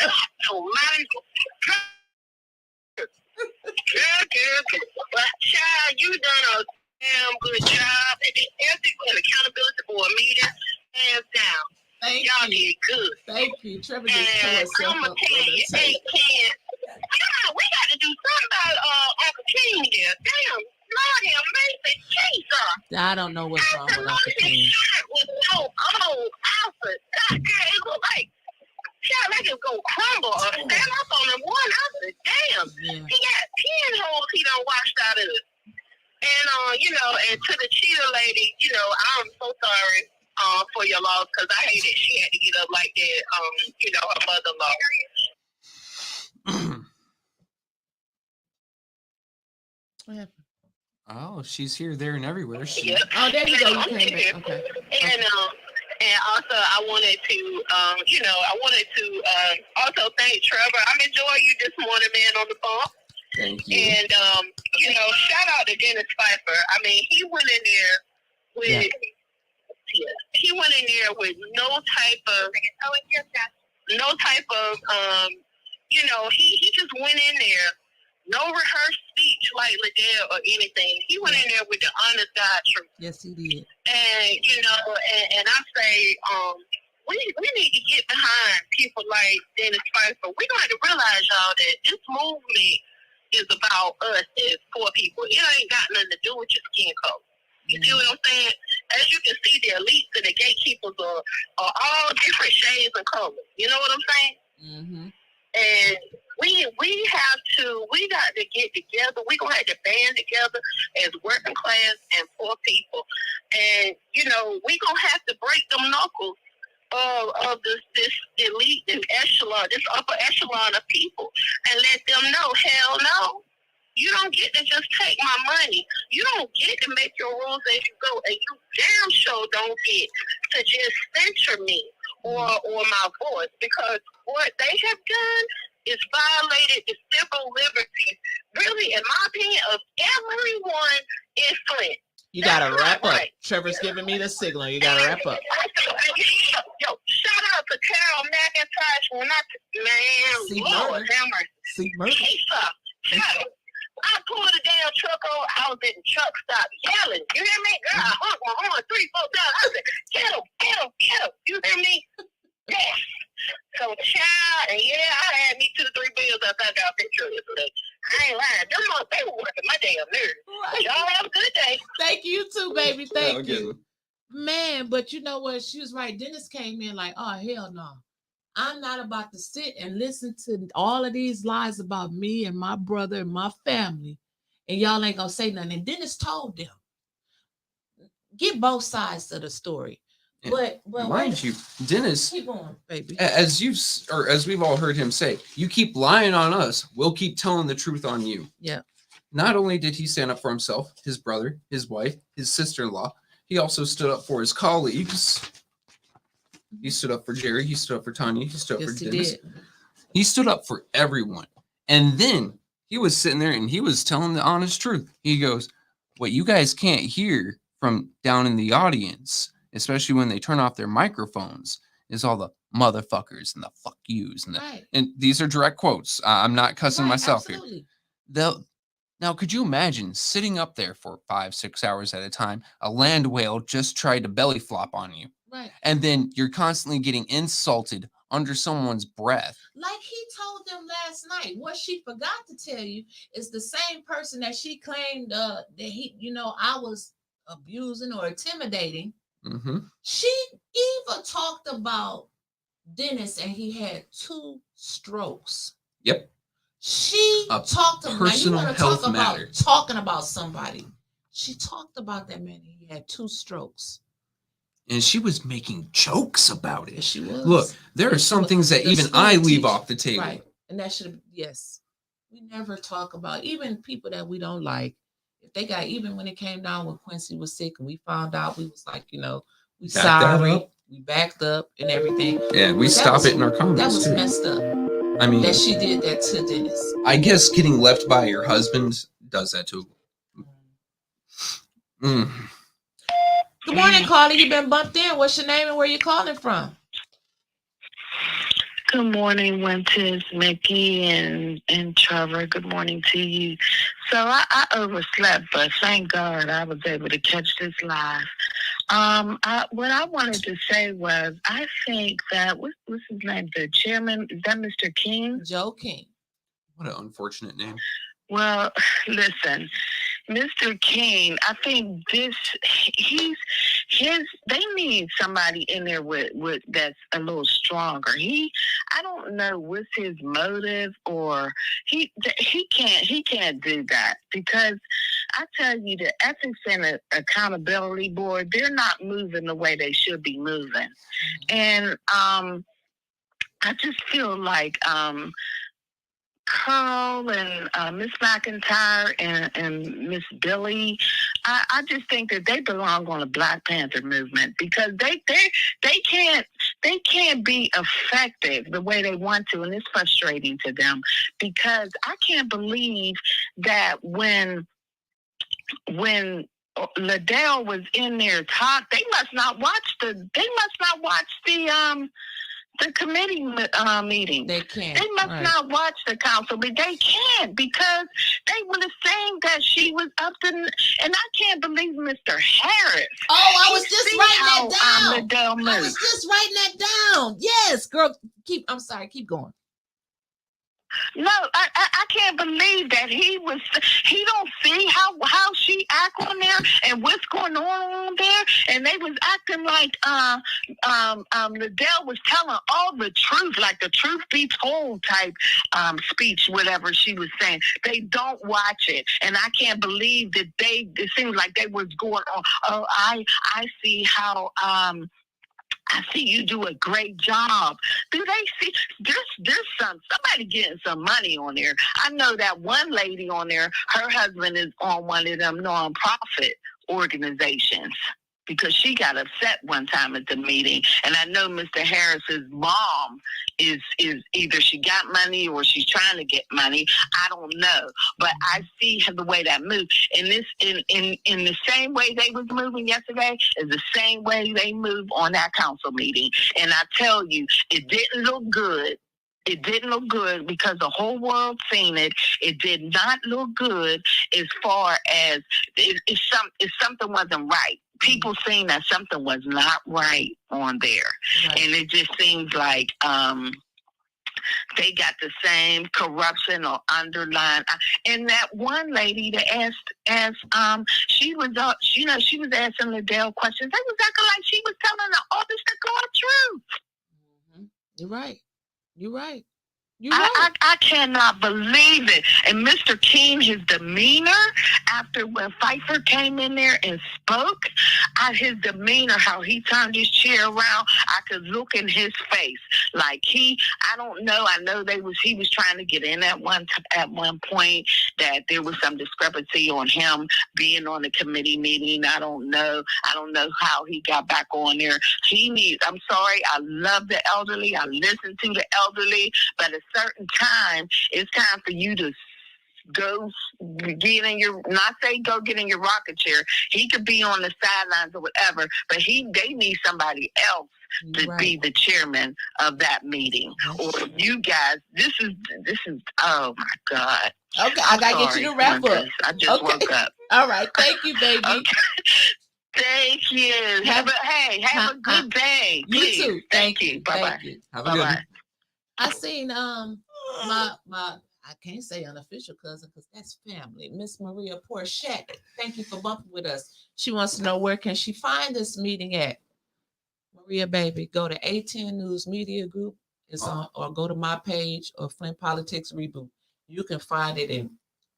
2024. So, man, but child, you done a damn good job at the ethical and accountability board meeting, hands down. Thank y'all you. did good. Thank you. Trevor just tore himself I'm gonna up. tell you, hey, Ken, we got to do something about Uncle King there. Damn, Lord have mercy, Jesus. I don't know what's wrong with Uncle King. His shirt was so old, outfit. It looked like, child, like it was gonna crumble or stand up on him one outfit. Damn, yeah. He got pinholes he done washed out of it. And and to the cheetah lady, I'm so sorry for your loss because I hate that she had to get up like that. Her mother-in-law. What happened? Oh, she's here, there, and everywhere. Yep. Oh, there you go. You came back. Okay. And also I wanted to, also thank Trevor. I'm enjoying you this morning, man, on the phone. Thank you. And shout out to Dennis Pfeiffer. I mean, he went in there with no type of he just went in there, no rehearsed speech like Liddell or anything. He went in there with the honest God truth. Yes, he did. And and I say, we need to get behind people like Dennis Pfeiffer. We're going to realize, y'all, that this movement is about us as poor people. It ain't got nothing to do with your skin color. You see what I'm saying? As you can see, the elites and the gatekeepers are all different shades of color. You know what I'm saying? Mm-hmm. And we got to get together. We're going to have to band together as working class and poor people. And, you know, we're going to have to break them knuckles of this elite, this echelon, this upper echelon of people, and let them know, hell no. You don't get to just take my money. You don't get to make your rules as you go, and you damn sure don't get to just censor me or my voice, because what they have done is violated the civil liberties, really, in my opinion, of everyone in Flint. You gotta wrap up. Trevor's giving me the signal. You gotta wrap up. Yo, shout out to Carol McIntosh. Man, Lord have mercy. I pulled the damn truck over. I was in the truck stop yelling. You hear me? Girl, I honked my horn 3-4 times. I said, get him. You hear me? Yes. So, child, and yeah, I had me 2 to 3 bills after I got a picture yesterday. I ain't lying. Them they were working my damn nerves. Right. Y'all have a good day. Thank you too, baby. Thank you. Man, but you know what? She was right. Dennis came in like, oh, hell no. I'm not about to sit and listen to all of these lies about me and my brother and my family, and y'all ain't gonna say nothing. And Dennis told them, get both sides of the story. But mind you, Dennis, keep going, baby. As we've all heard him say, you keep lying on us, we'll keep telling the truth on you. Yeah. Not only did he stand up for himself, his brother, his wife, his sister-in-law, he also stood up for his colleagues. He stood up for Jerry. He stood up for Tanya. He stood up for Dennis. He stood up for everyone. And then he was sitting there and he was telling the honest truth. He goes, what you guys can't hear from down in the audience, especially when they turn off their microphones, is all the motherfuckers and the fuck yous. And these are direct quotes. I'm not cussing myself here. Now, could you imagine sitting up there for 5-6 hours at a time? A land whale just tried to belly flop on you. Right. And then you're constantly getting insulted under someone's breath. Like he told them last night. What she forgot to tell you is the same person that she claimed that I was abusing or intimidating. Mm-hmm. She even talked about Dennis and he had 2 strokes. Yep. She talked about personal health matter. Talking about somebody. She talked about that man. He had 2 strokes. And she was making jokes about it. Yes, she was. Look, there are some things that even I leave off the table. Right. And that should, yes. We never talk about, even people that we don't like. If they got, even when it came down when Quincy was sick and we found out, we was like, we sorry. We backed up and everything. Yeah, we stop it in our comments. That was messed up. I mean, that she did that to Dennis. I guess getting left by your husband does that too. Good morning, caller. You've been bumped in. What's your name and where you calling from? Good morning, Winters, Mickey, and Trevor. Good morning to you. So I overslept, but thank God I was able to catch this live. What I wanted to say was, I think that, what's his name? The chairman, is that Mr. King? Joe King. What an unfortunate name. Well, listen, Mr. King, I think they need somebody in there with that's a little stronger. I don't know what's his motive, or he can't do that, because I tell you, the ethics and accountability board, they're not moving the way they should be moving. And I just feel like Carl and Miss McIntyre and Miss Billy, I just think that they belong on the Black Panther movement, because they can't be effective the way they want to, and it's frustrating to them, because I can't believe that when Liddell was in there they must not watch the committee meeting. They can't. They must not watch the council, but they can't, because they were saying that she was up to, and I can't believe Mr. Harris. Oh, I was just writing that down. I was just writing that down. Yes, girl. Keep going. No, I can't believe that he don't see how she act on there and what's going on there. And they was acting like Liddell was telling all the truth, like the truth be told type speech, whatever she was saying. They don't watch it. And I can't believe that it seems like they was going on. Oh, I see how I see you do a great job. Do they see there's somebody getting some money on there? I know that one lady on there, her husband is on one of them nonprofit organizations because she got upset one time at the meeting. And I know Mr. Harris's mom is either she got money or she's trying to get money. I don't know. But I see the way that moved. And this in the same way they was moving yesterday is the same way they move on that council meeting. And I tell you, it didn't look good. It didn't look good because the whole world seen it. It did not look good as far as if something wasn't right. People saying that something was not right on there. Right. And it just seems like they got the same corruption or underlying. And that one lady that she was asking Liddell questions. They was acting like she was telling her all this to God truth. Mm-hmm. You're right. I cannot believe it. And Mr. King, his demeanor after when Pfeiffer came in there and spoke, his demeanor, how he turned his chair around, I could look in his face like I don't know. I know he was trying to get in at one point that there was some discrepancy on him being on the committee meeting. I don't know how he got back on there. I'm sorry. I love the elderly. I listen to the elderly, but at a certain time, it's time for you to go get in your rocket chair. He could be on the sidelines or whatever, but they need somebody else to be the chairman of that meeting. Or you guys, this is oh my God. Okay, I gotta get you to wrap up. I just woke up. All right, thank you, baby. Okay. Thank you. Have a good day. Please. You too. Thank you. Bye-bye. Have a good one. I seen my I can't say unofficial cousin because that's family, Miss Maria Porchette. Thank you for bumping with us. She wants to know where can she find this meeting at. Maria, baby, go to A10 News Media Group. It's on, or go to my page or Flint Politics Reboot. You can find it in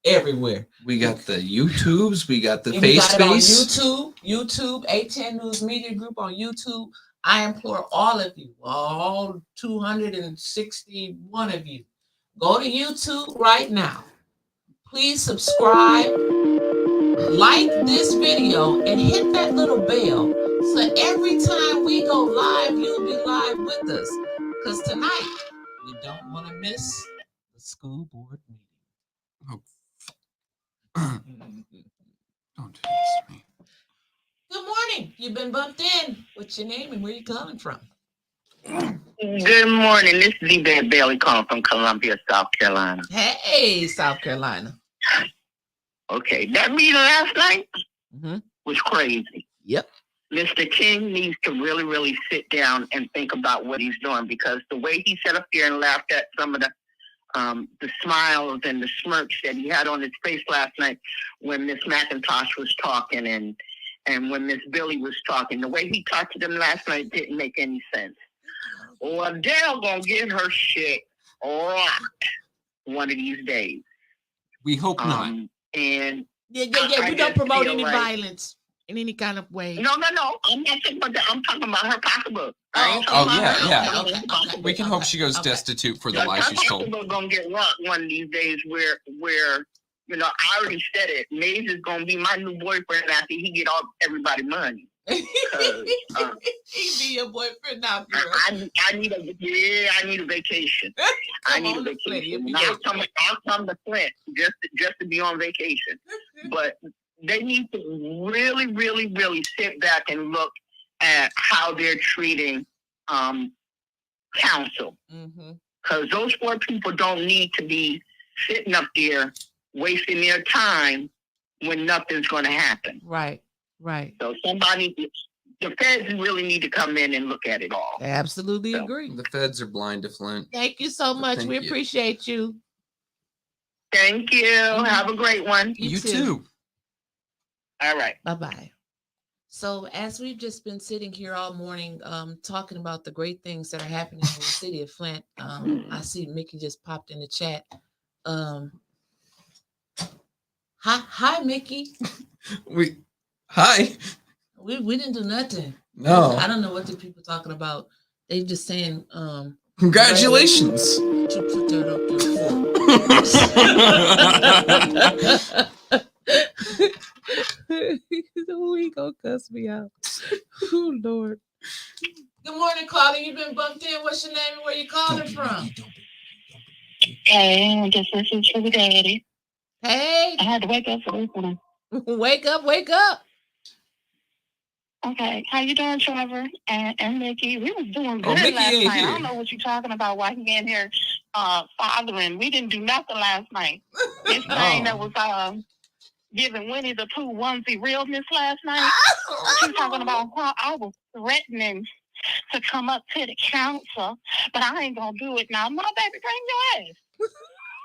everywhere. We got the YouTubes. We got the Face Space. YouTube, A10 News Media Group on YouTube. I implore all of you, all 261 of you, go to YouTube right now. Please subscribe, like this video, and hit that little bell so every time we go live, you'll be live with us. Because tonight, we don't want to miss the school board meeting. Oh. Don't do this to me. Good morning. You've been bumped in. What's your name and where you calling from? Good morning. This is Yvette Bailey calling from Columbia, South Carolina. Hey, South Carolina. Okay, that meeting last night was crazy. Yep. Mr. King needs to really, really sit down and think about what he's doing, because the way he sat up here and laughed at some of the smiles and the smirks that he had on his face last night when Miss McIntosh was talking and when Miss Billy was talking, the way he talked to them last night didn't make any sense. Well, Adele gonna get her shit rocked one of these days. We hope not. And we don't promote any violence in any kind of way. No. I'm not talking about that. I'm talking about her pocketbook. Yeah. Okay. We can hope she goes destitute for the lies she's told. Her gonna get rocked one of these days. Where I already said it. Maze is gonna be my new boyfriend after he get everybody money. He be your boyfriend now, girl. I need a vacation. I need a vacation. I'll come to Flint just to be on vacation. But they need to really, really, really sit back and look at how they're treating council. Because those 4 people don't need to be sitting up there wasting their time when nothing's going to happen. Right. So the feds really need to come in and look at it all. I absolutely agree. The feds are blind to Flint. Thank you so much. We appreciate you. Thank you. Have a great one. You too. All right. Bye-bye. So as we've just been sitting here all morning talking about the great things that are happening in the city of Flint, I see Mickey just popped in the chat. Hi, Mickey. Hi. We didn't do nothing. No. I don't know what the people talking about. They just saying Congratulations. Who he gonna cuss me out? Oh Lord. Good morning, caller. You've been bumped in. What's your name and where you calling from? Hey, I guess this is for the daddy. Hey. I had to wake up for this one. Wake up. Okay, how you doing, Trevor and Mickey? We was doing good Mickey last ain't night. here. I don't know what you're talking about. Why he in here fathering? We didn't do nothing last night. This thing that was giving Winnie the Pooh onesie realness last night. She was talking about how I was threatening to come up to the council, but I ain't gonna do it now. No, baby, bring your ass.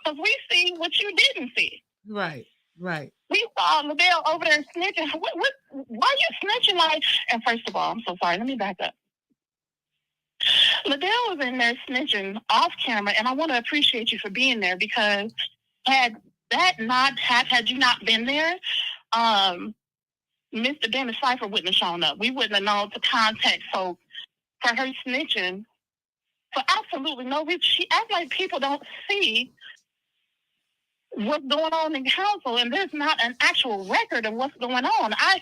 Because we see what you didn't see. Right. We saw Liddell over there snitching. Why you snitching like? And first of all, I'm so sorry. Let me back up. Liddell was in there snitching off camera, and I want to appreciate you for being there because had you not been there, Mr. Dennis Cipher wouldn't have shown up. We wouldn't have known to contact folks for her snitching for absolutely no reason. She acts like people don't see what's going on in council, and there's not an actual record of what's going on. I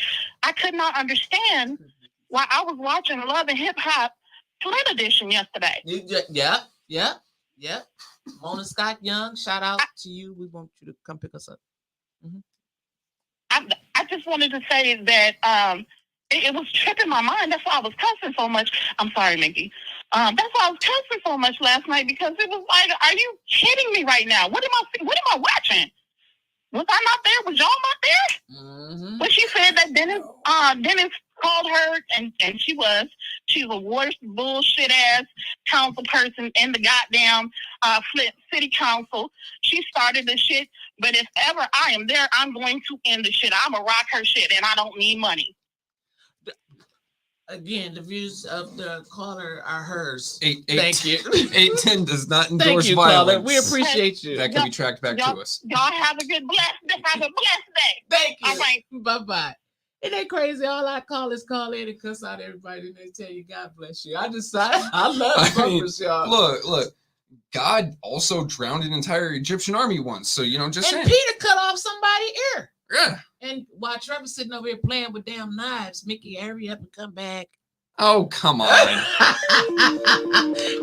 could not understand why I was watching Love and Hip Hop Flint edition yesterday. Yep. Mona Scott Young, shout out to you. We want you to come pick us up. Mm-hmm. I just wanted to say that it was tripping my mind. That's why I was cussing so much. I'm sorry, Mickey. That's why I was cussing so much last night because it was like, are you kidding me right now? What am I watching? Was I not there? Was y'all not there? Mm-hmm. When she said that Dennis called her and she's a worst bullshit ass council person in the goddamn Flint City Council. She started the shit, but if ever I am there, I'm going to end the shit. I'm gonna rock her shit, and I don't need money. Again, the views of the caller are hers. Thank you. 810 does not endorse Thank you, violence. caller. We appreciate you. That can be tracked back to us. Y'all have a blessed day. Thank you. All right. Bye-bye. Isn't that crazy? All I call is call in and cuss out everybody and they tell you God bless you. I love bumpers, y'all. Look. God also drowned an entire Egyptian army once. So, just saying. And Peter cut off somebody's ear. Yeah. And while Trevor's sitting over here playing with damn knives, Mickey, hurry up and come back. Oh, come on.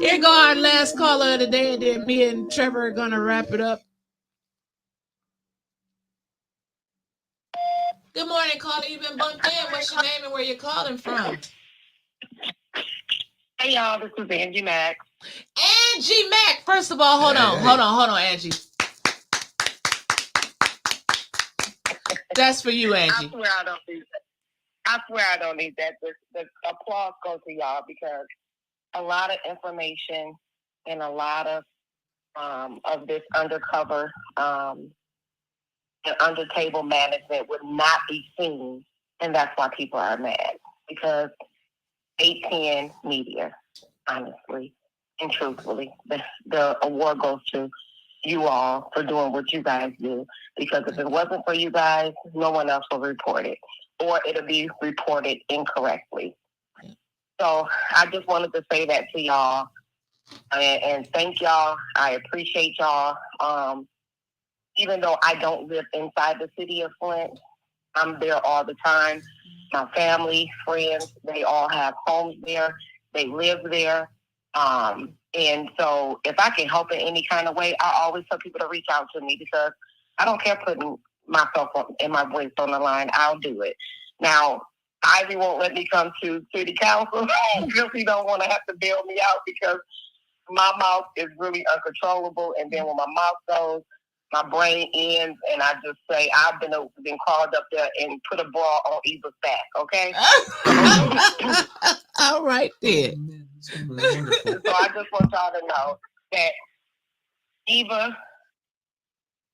Here go our last caller of the day, and then me and Trevor are going to wrap it up. Good morning, caller. You've been bumped in. What's your name and where you calling from? Hey, y'all. This is Angie Mack. Angie Mack. First of all, hold on, Angie. That's for you, Angie. I swear I don't need that. The applause goes to y'all because a lot of information and a lot of this undercover and under table management would not be seen, and that's why people are mad because 810 media, honestly and truthfully, the award goes to you all for doing what you guys do, because if it wasn't for you guys, no one else will report it, or it'll be reported incorrectly. So I just wanted to say that to y'all and thank y'all. I appreciate y'all. Even though I don't live inside the city of Flint, I'm there all the time. My family, friends, they all have homes there. They live there. And so if I can help in any kind of way, I always tell people to reach out to me because I don't care putting myself and my voice on the line. I'll do it. Now, Ivy won't let me come to city council because he don't want to have to bail me out because my mouth is really uncontrollable. And then when my mouth goes, my brain ends, and I just say I've been called up there and put a bra on Eva's back. Okay. All right then. So I just want y'all to know that Eva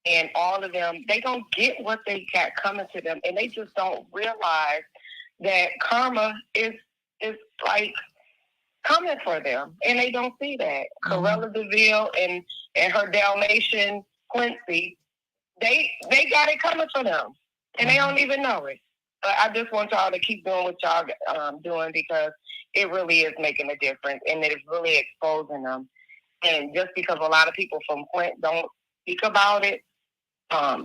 And all of them, they don't get what they got coming to them, and they just don't realize that karma is like coming for them, and they don't see that. Corella DeVille and her Dalmatian Quincy, they got it coming for them, and they don't even know it. But I just want y'all to keep doing what y'all doing, because it really is making a difference, and it is really exposing them. And just because a lot of people from Flint don't speak about it,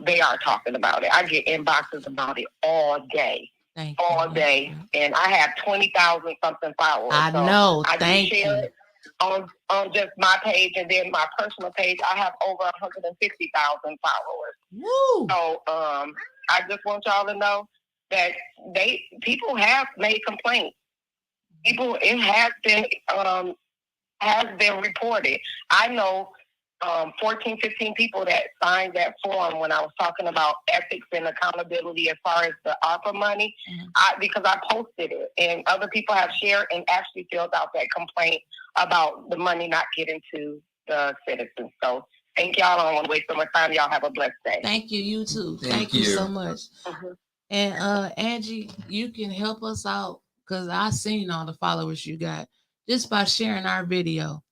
they are talking about it. I get inboxes about it all day. All day, and I have 20,000 something followers. I know. I Thank share you. it on just my page, and then my personal page, I have over 150,000 followers. Woo. So I just want y'all to know that people have made complaints. It has been reported. I know 14, 15 people that signed that form when I was talking about ethics and accountability as far as the ARPA money, because I posted it, and other people have shared and actually filled out that complaint about the money not getting to the citizens. So thank y'all. I don't want to waste so much time. Y'all have a blessed day. Thank you. You too. Thank you so much. And Angie, you can help us out, because I seen all the followers you got just by sharing our video.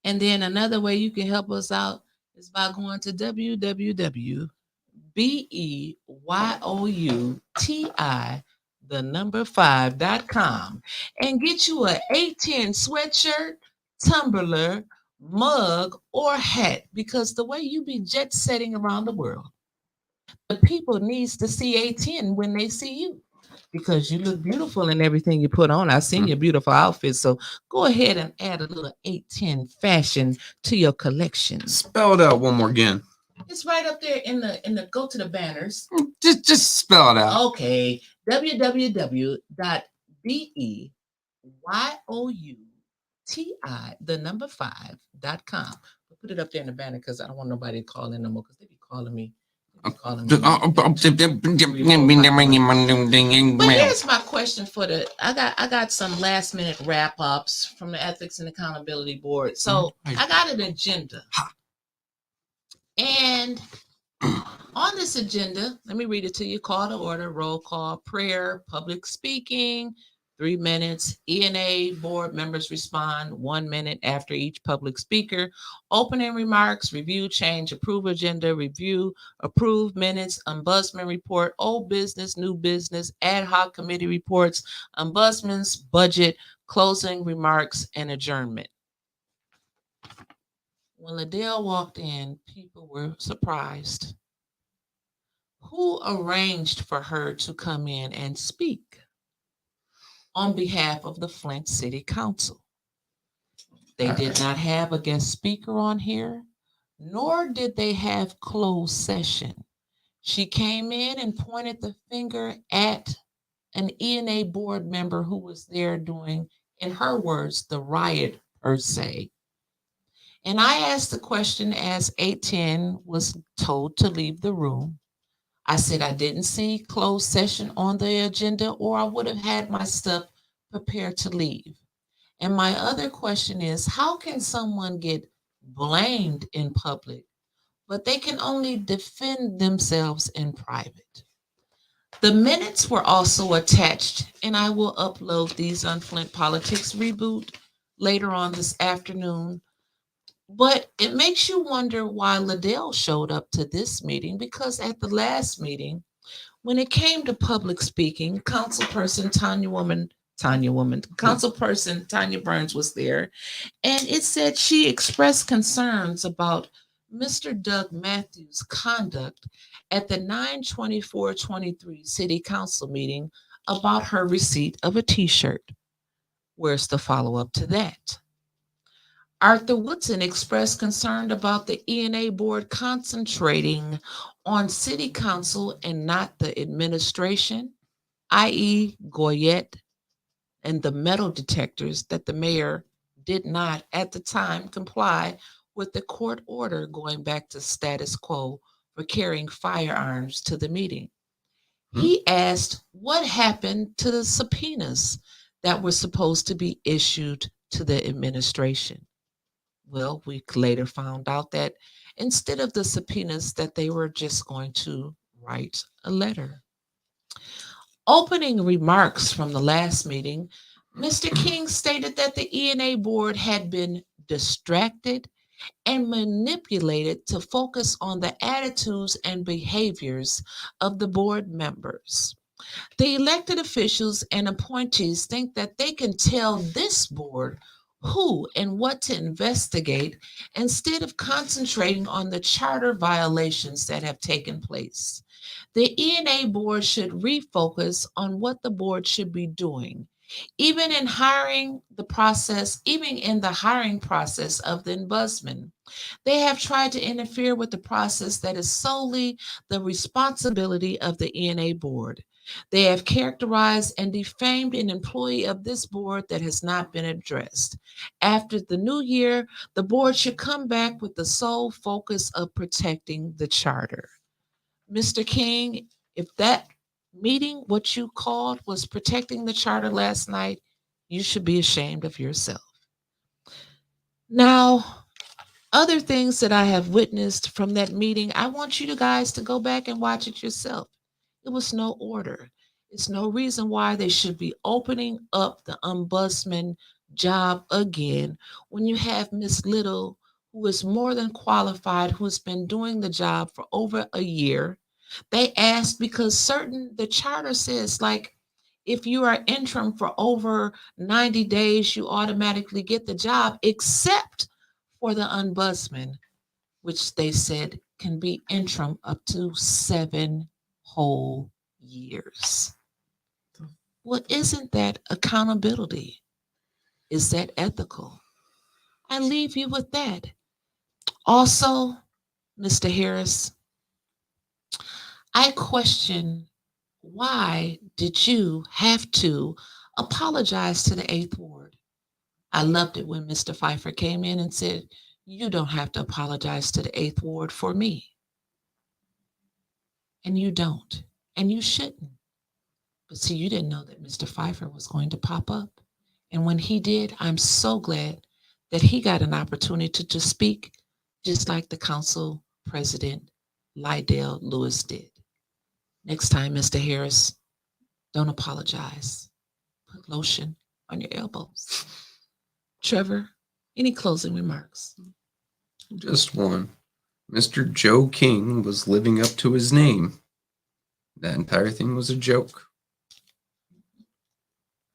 And then another way you can help us out is by going to www.beyouti5.com and get you a 810 sweatshirt, tumbler, mug, or hat, because the way you be jet setting around the world, the people needs to see 810 when they see you, because you look beautiful in everything you put on. I've seen your beautiful outfits. So go ahead and add a little 810 fashion to your collection. Spell it out one more again. It's right up there in the go to the banners. Just spell it out. Okay. www.beyouti5.com. Put it up there in the banner, because I don't want nobody to call in no more, because they be calling me. But here's my question for I got some last minute wrap ups from the Ethics and Accountability Board. So I got an agenda. And on this agenda, let me read it to you. Call to order, roll call, prayer, public speaking, 3 minutes. E&A board members respond 1 minute after each public speaker. Opening remarks, review, change, approve agenda, review, approve minutes, ombudsman report, old business, new business, ad hoc committee reports, ombudsman's budget, closing remarks, and adjournment. When Liddell walked in, people were surprised. Who arranged for her to come in and speak on behalf of the Flint City Council? They did not have a guest speaker on here, nor did they have closed session. She came in and pointed the finger at an E&A board member who was there doing, in her words, the riot per se. And I asked the question as 810 was told to leave the room. I said I didn't see closed session on the agenda, or I would have had my stuff prepared to leave. And my other question is, how can someone get blamed in public, but they can only defend themselves in private? The minutes were also attached, and I will upload these on Flint Politics Reboot later on this afternoon. But it makes you wonder why Liddell showed up to this meeting, because at the last meeting, when it came to public speaking, Councilperson Tanya Burns was there, and it said she expressed concerns about Mr. Doug Matthews' conduct at the 9/24/23 City Council meeting about her receipt of a T-shirt. Where's the follow-up to that? Arthur Woodson expressed concern about the E&A board concentrating on city council and not the administration, i.e. Goyette and the metal detectors that the mayor did not at the time comply with the court order going back to status quo for carrying firearms to the meeting. He asked what happened to the subpoenas that were supposed to be issued to the administration. Well, we later found out that instead of the subpoenas, that they were just going to write a letter. Opening remarks from the last meeting, Mr. King stated that the ENA board had been distracted and manipulated to focus on the attitudes and behaviors of the board members. The elected officials and appointees think that they can tell this board who and what to investigate instead of concentrating on the charter violations that have taken place. The ENA board should refocus on what the board should be doing. Even in the hiring process of the ombudsman, they have tried to interfere with the process that is solely the responsibility of the ENA board. They have characterized and defamed an employee of this board that has not been addressed. After the new year, the board should come back with the sole focus of protecting the charter. Mr. King, if that meeting, what you called, was protecting the charter last night, you should be ashamed of yourself. Now, other things that I have witnessed from that meeting, I want you guys to go back and watch it yourself. It was no order. It's no reason why they should be opening up the ombudsman job again when you have Miss Little, who is more than qualified, who's been doing the job for over a year. They asked because the charter says, like, if you are interim for over 90 days, you automatically get the job, except for the ombudsman, which they said can be interim up to 7 whole years. Well, isn't that accountability? Is that ethical? I leave you with that. Also, Mr. Harris, I question, why did you have to apologize to the 8th Ward? I loved it when Mr. Pfeiffer came in and said, you don't have to apologize to the 8th Ward for me. And you don't, and you shouldn't. But see, you didn't know that Mr. Pfeiffer was going to pop up. And when he did, I'm so glad that he got an opportunity to speak, just like the council president, Lydell Lewis, did. Next time, Mr. Harris, don't apologize. Put lotion on your elbows. Trevor, any closing remarks? Just one. Mr. Joe King was living up to his name. That entire thing was a joke.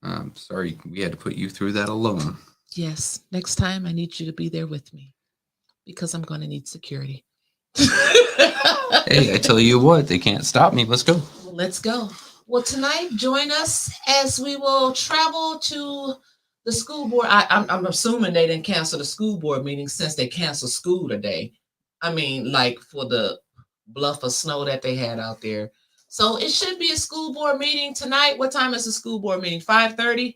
I'm sorry we had to put you through that alone. Yes, next time I need you to be there with me because I'm going to need security. Hey, I tell you what, they can't stop me. Let's go. Well, let's go. Well, tonight, join us as we will travel to the school board. I'm assuming they didn't cancel the school board meeting since they canceled school today. I mean, like for the bluff of snow that they had out there. So it should be a school board meeting tonight. What time is the school board meeting? 5:30?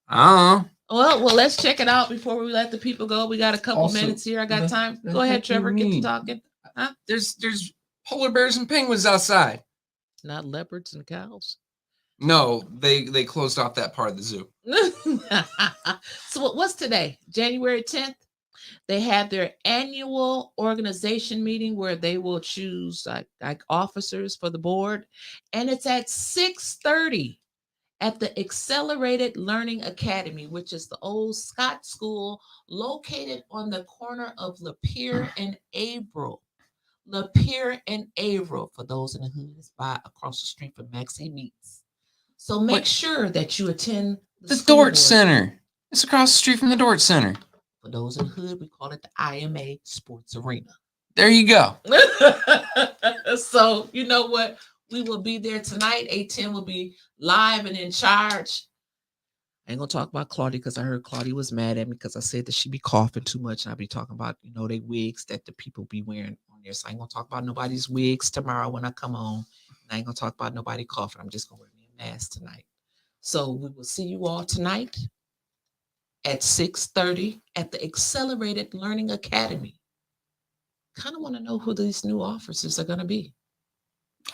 Well, let's check it out before we let the people go. We got a couple minutes here. I got time. Go ahead, Trevor. Get to talking. Huh? There's polar bears and penguins outside. Not leopards and cows. No, they closed off that part of the zoo. So what's today? January 10th? They have their annual organization meeting where they will choose like officers for the board. And it's at 6:30 at the Accelerated Learning Academy, which is the old Scott School located on the corner of Lapeer and Averill. Lapeer and Averill, for those in the hood, is by across the street from Maxie Meats. So make sure that you attend the Dort Center. It's across the street from the Dort Center. For those in the hood, we call it the IMA Sports Arena. There you go. So you know what? We will be there tonight. 810 will be live and in charge. I ain't gonna talk about Claudia because I heard Claudia was mad at me because I said that she be coughing too much, and I be talking about, they wigs that the people be wearing on there. So I ain't gonna talk about nobody's wigs tomorrow when I come home. And I ain't gonna talk about nobody coughing. I'm just gonna wear me a mask tonight. So we will see you all tonight at 6:30 at the Accelerated Learning Academy. Kind of want to know who these new officers are gonna be.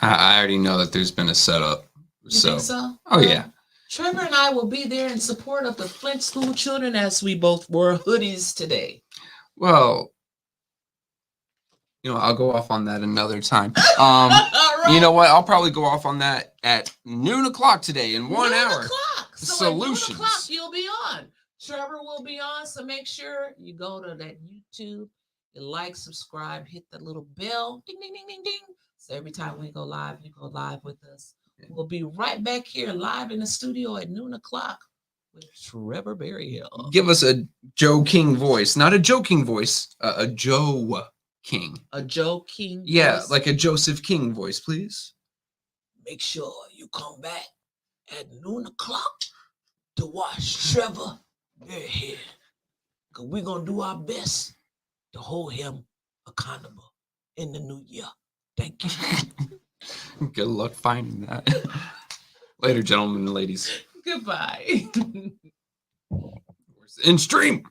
I already know that there's been a setup. You think so? Oh, yeah. Trevor and I will be there in support of the Flint school children as we both wore hoodies today. Well, I'll go off on that another time. All right. You know what? I'll probably go off on that at noon o'clock today in 1 hour. Noon o'clock. So Solutions. at noon o'clock, you'll be on. Trevor will be on. So make sure you go to that YouTube, you like, subscribe, hit the little bell, ding, ding, ding, ding, ding. So every time we go live, you go live with us. We'll be right back here live in the studio at noon o'clock with Trevor Berryhill. Give us a Joe King voice, not a joking voice, a Joe King. A Joe King voice. Yeah, like a Joseph King voice, please. Make sure you come back at noon o'clock to watch Trevor Berryhill. Because we're going to do our best to hold him accountable in the new year. Thank you. Good luck finding that. Later, gentlemen and ladies. Goodbye. In stream.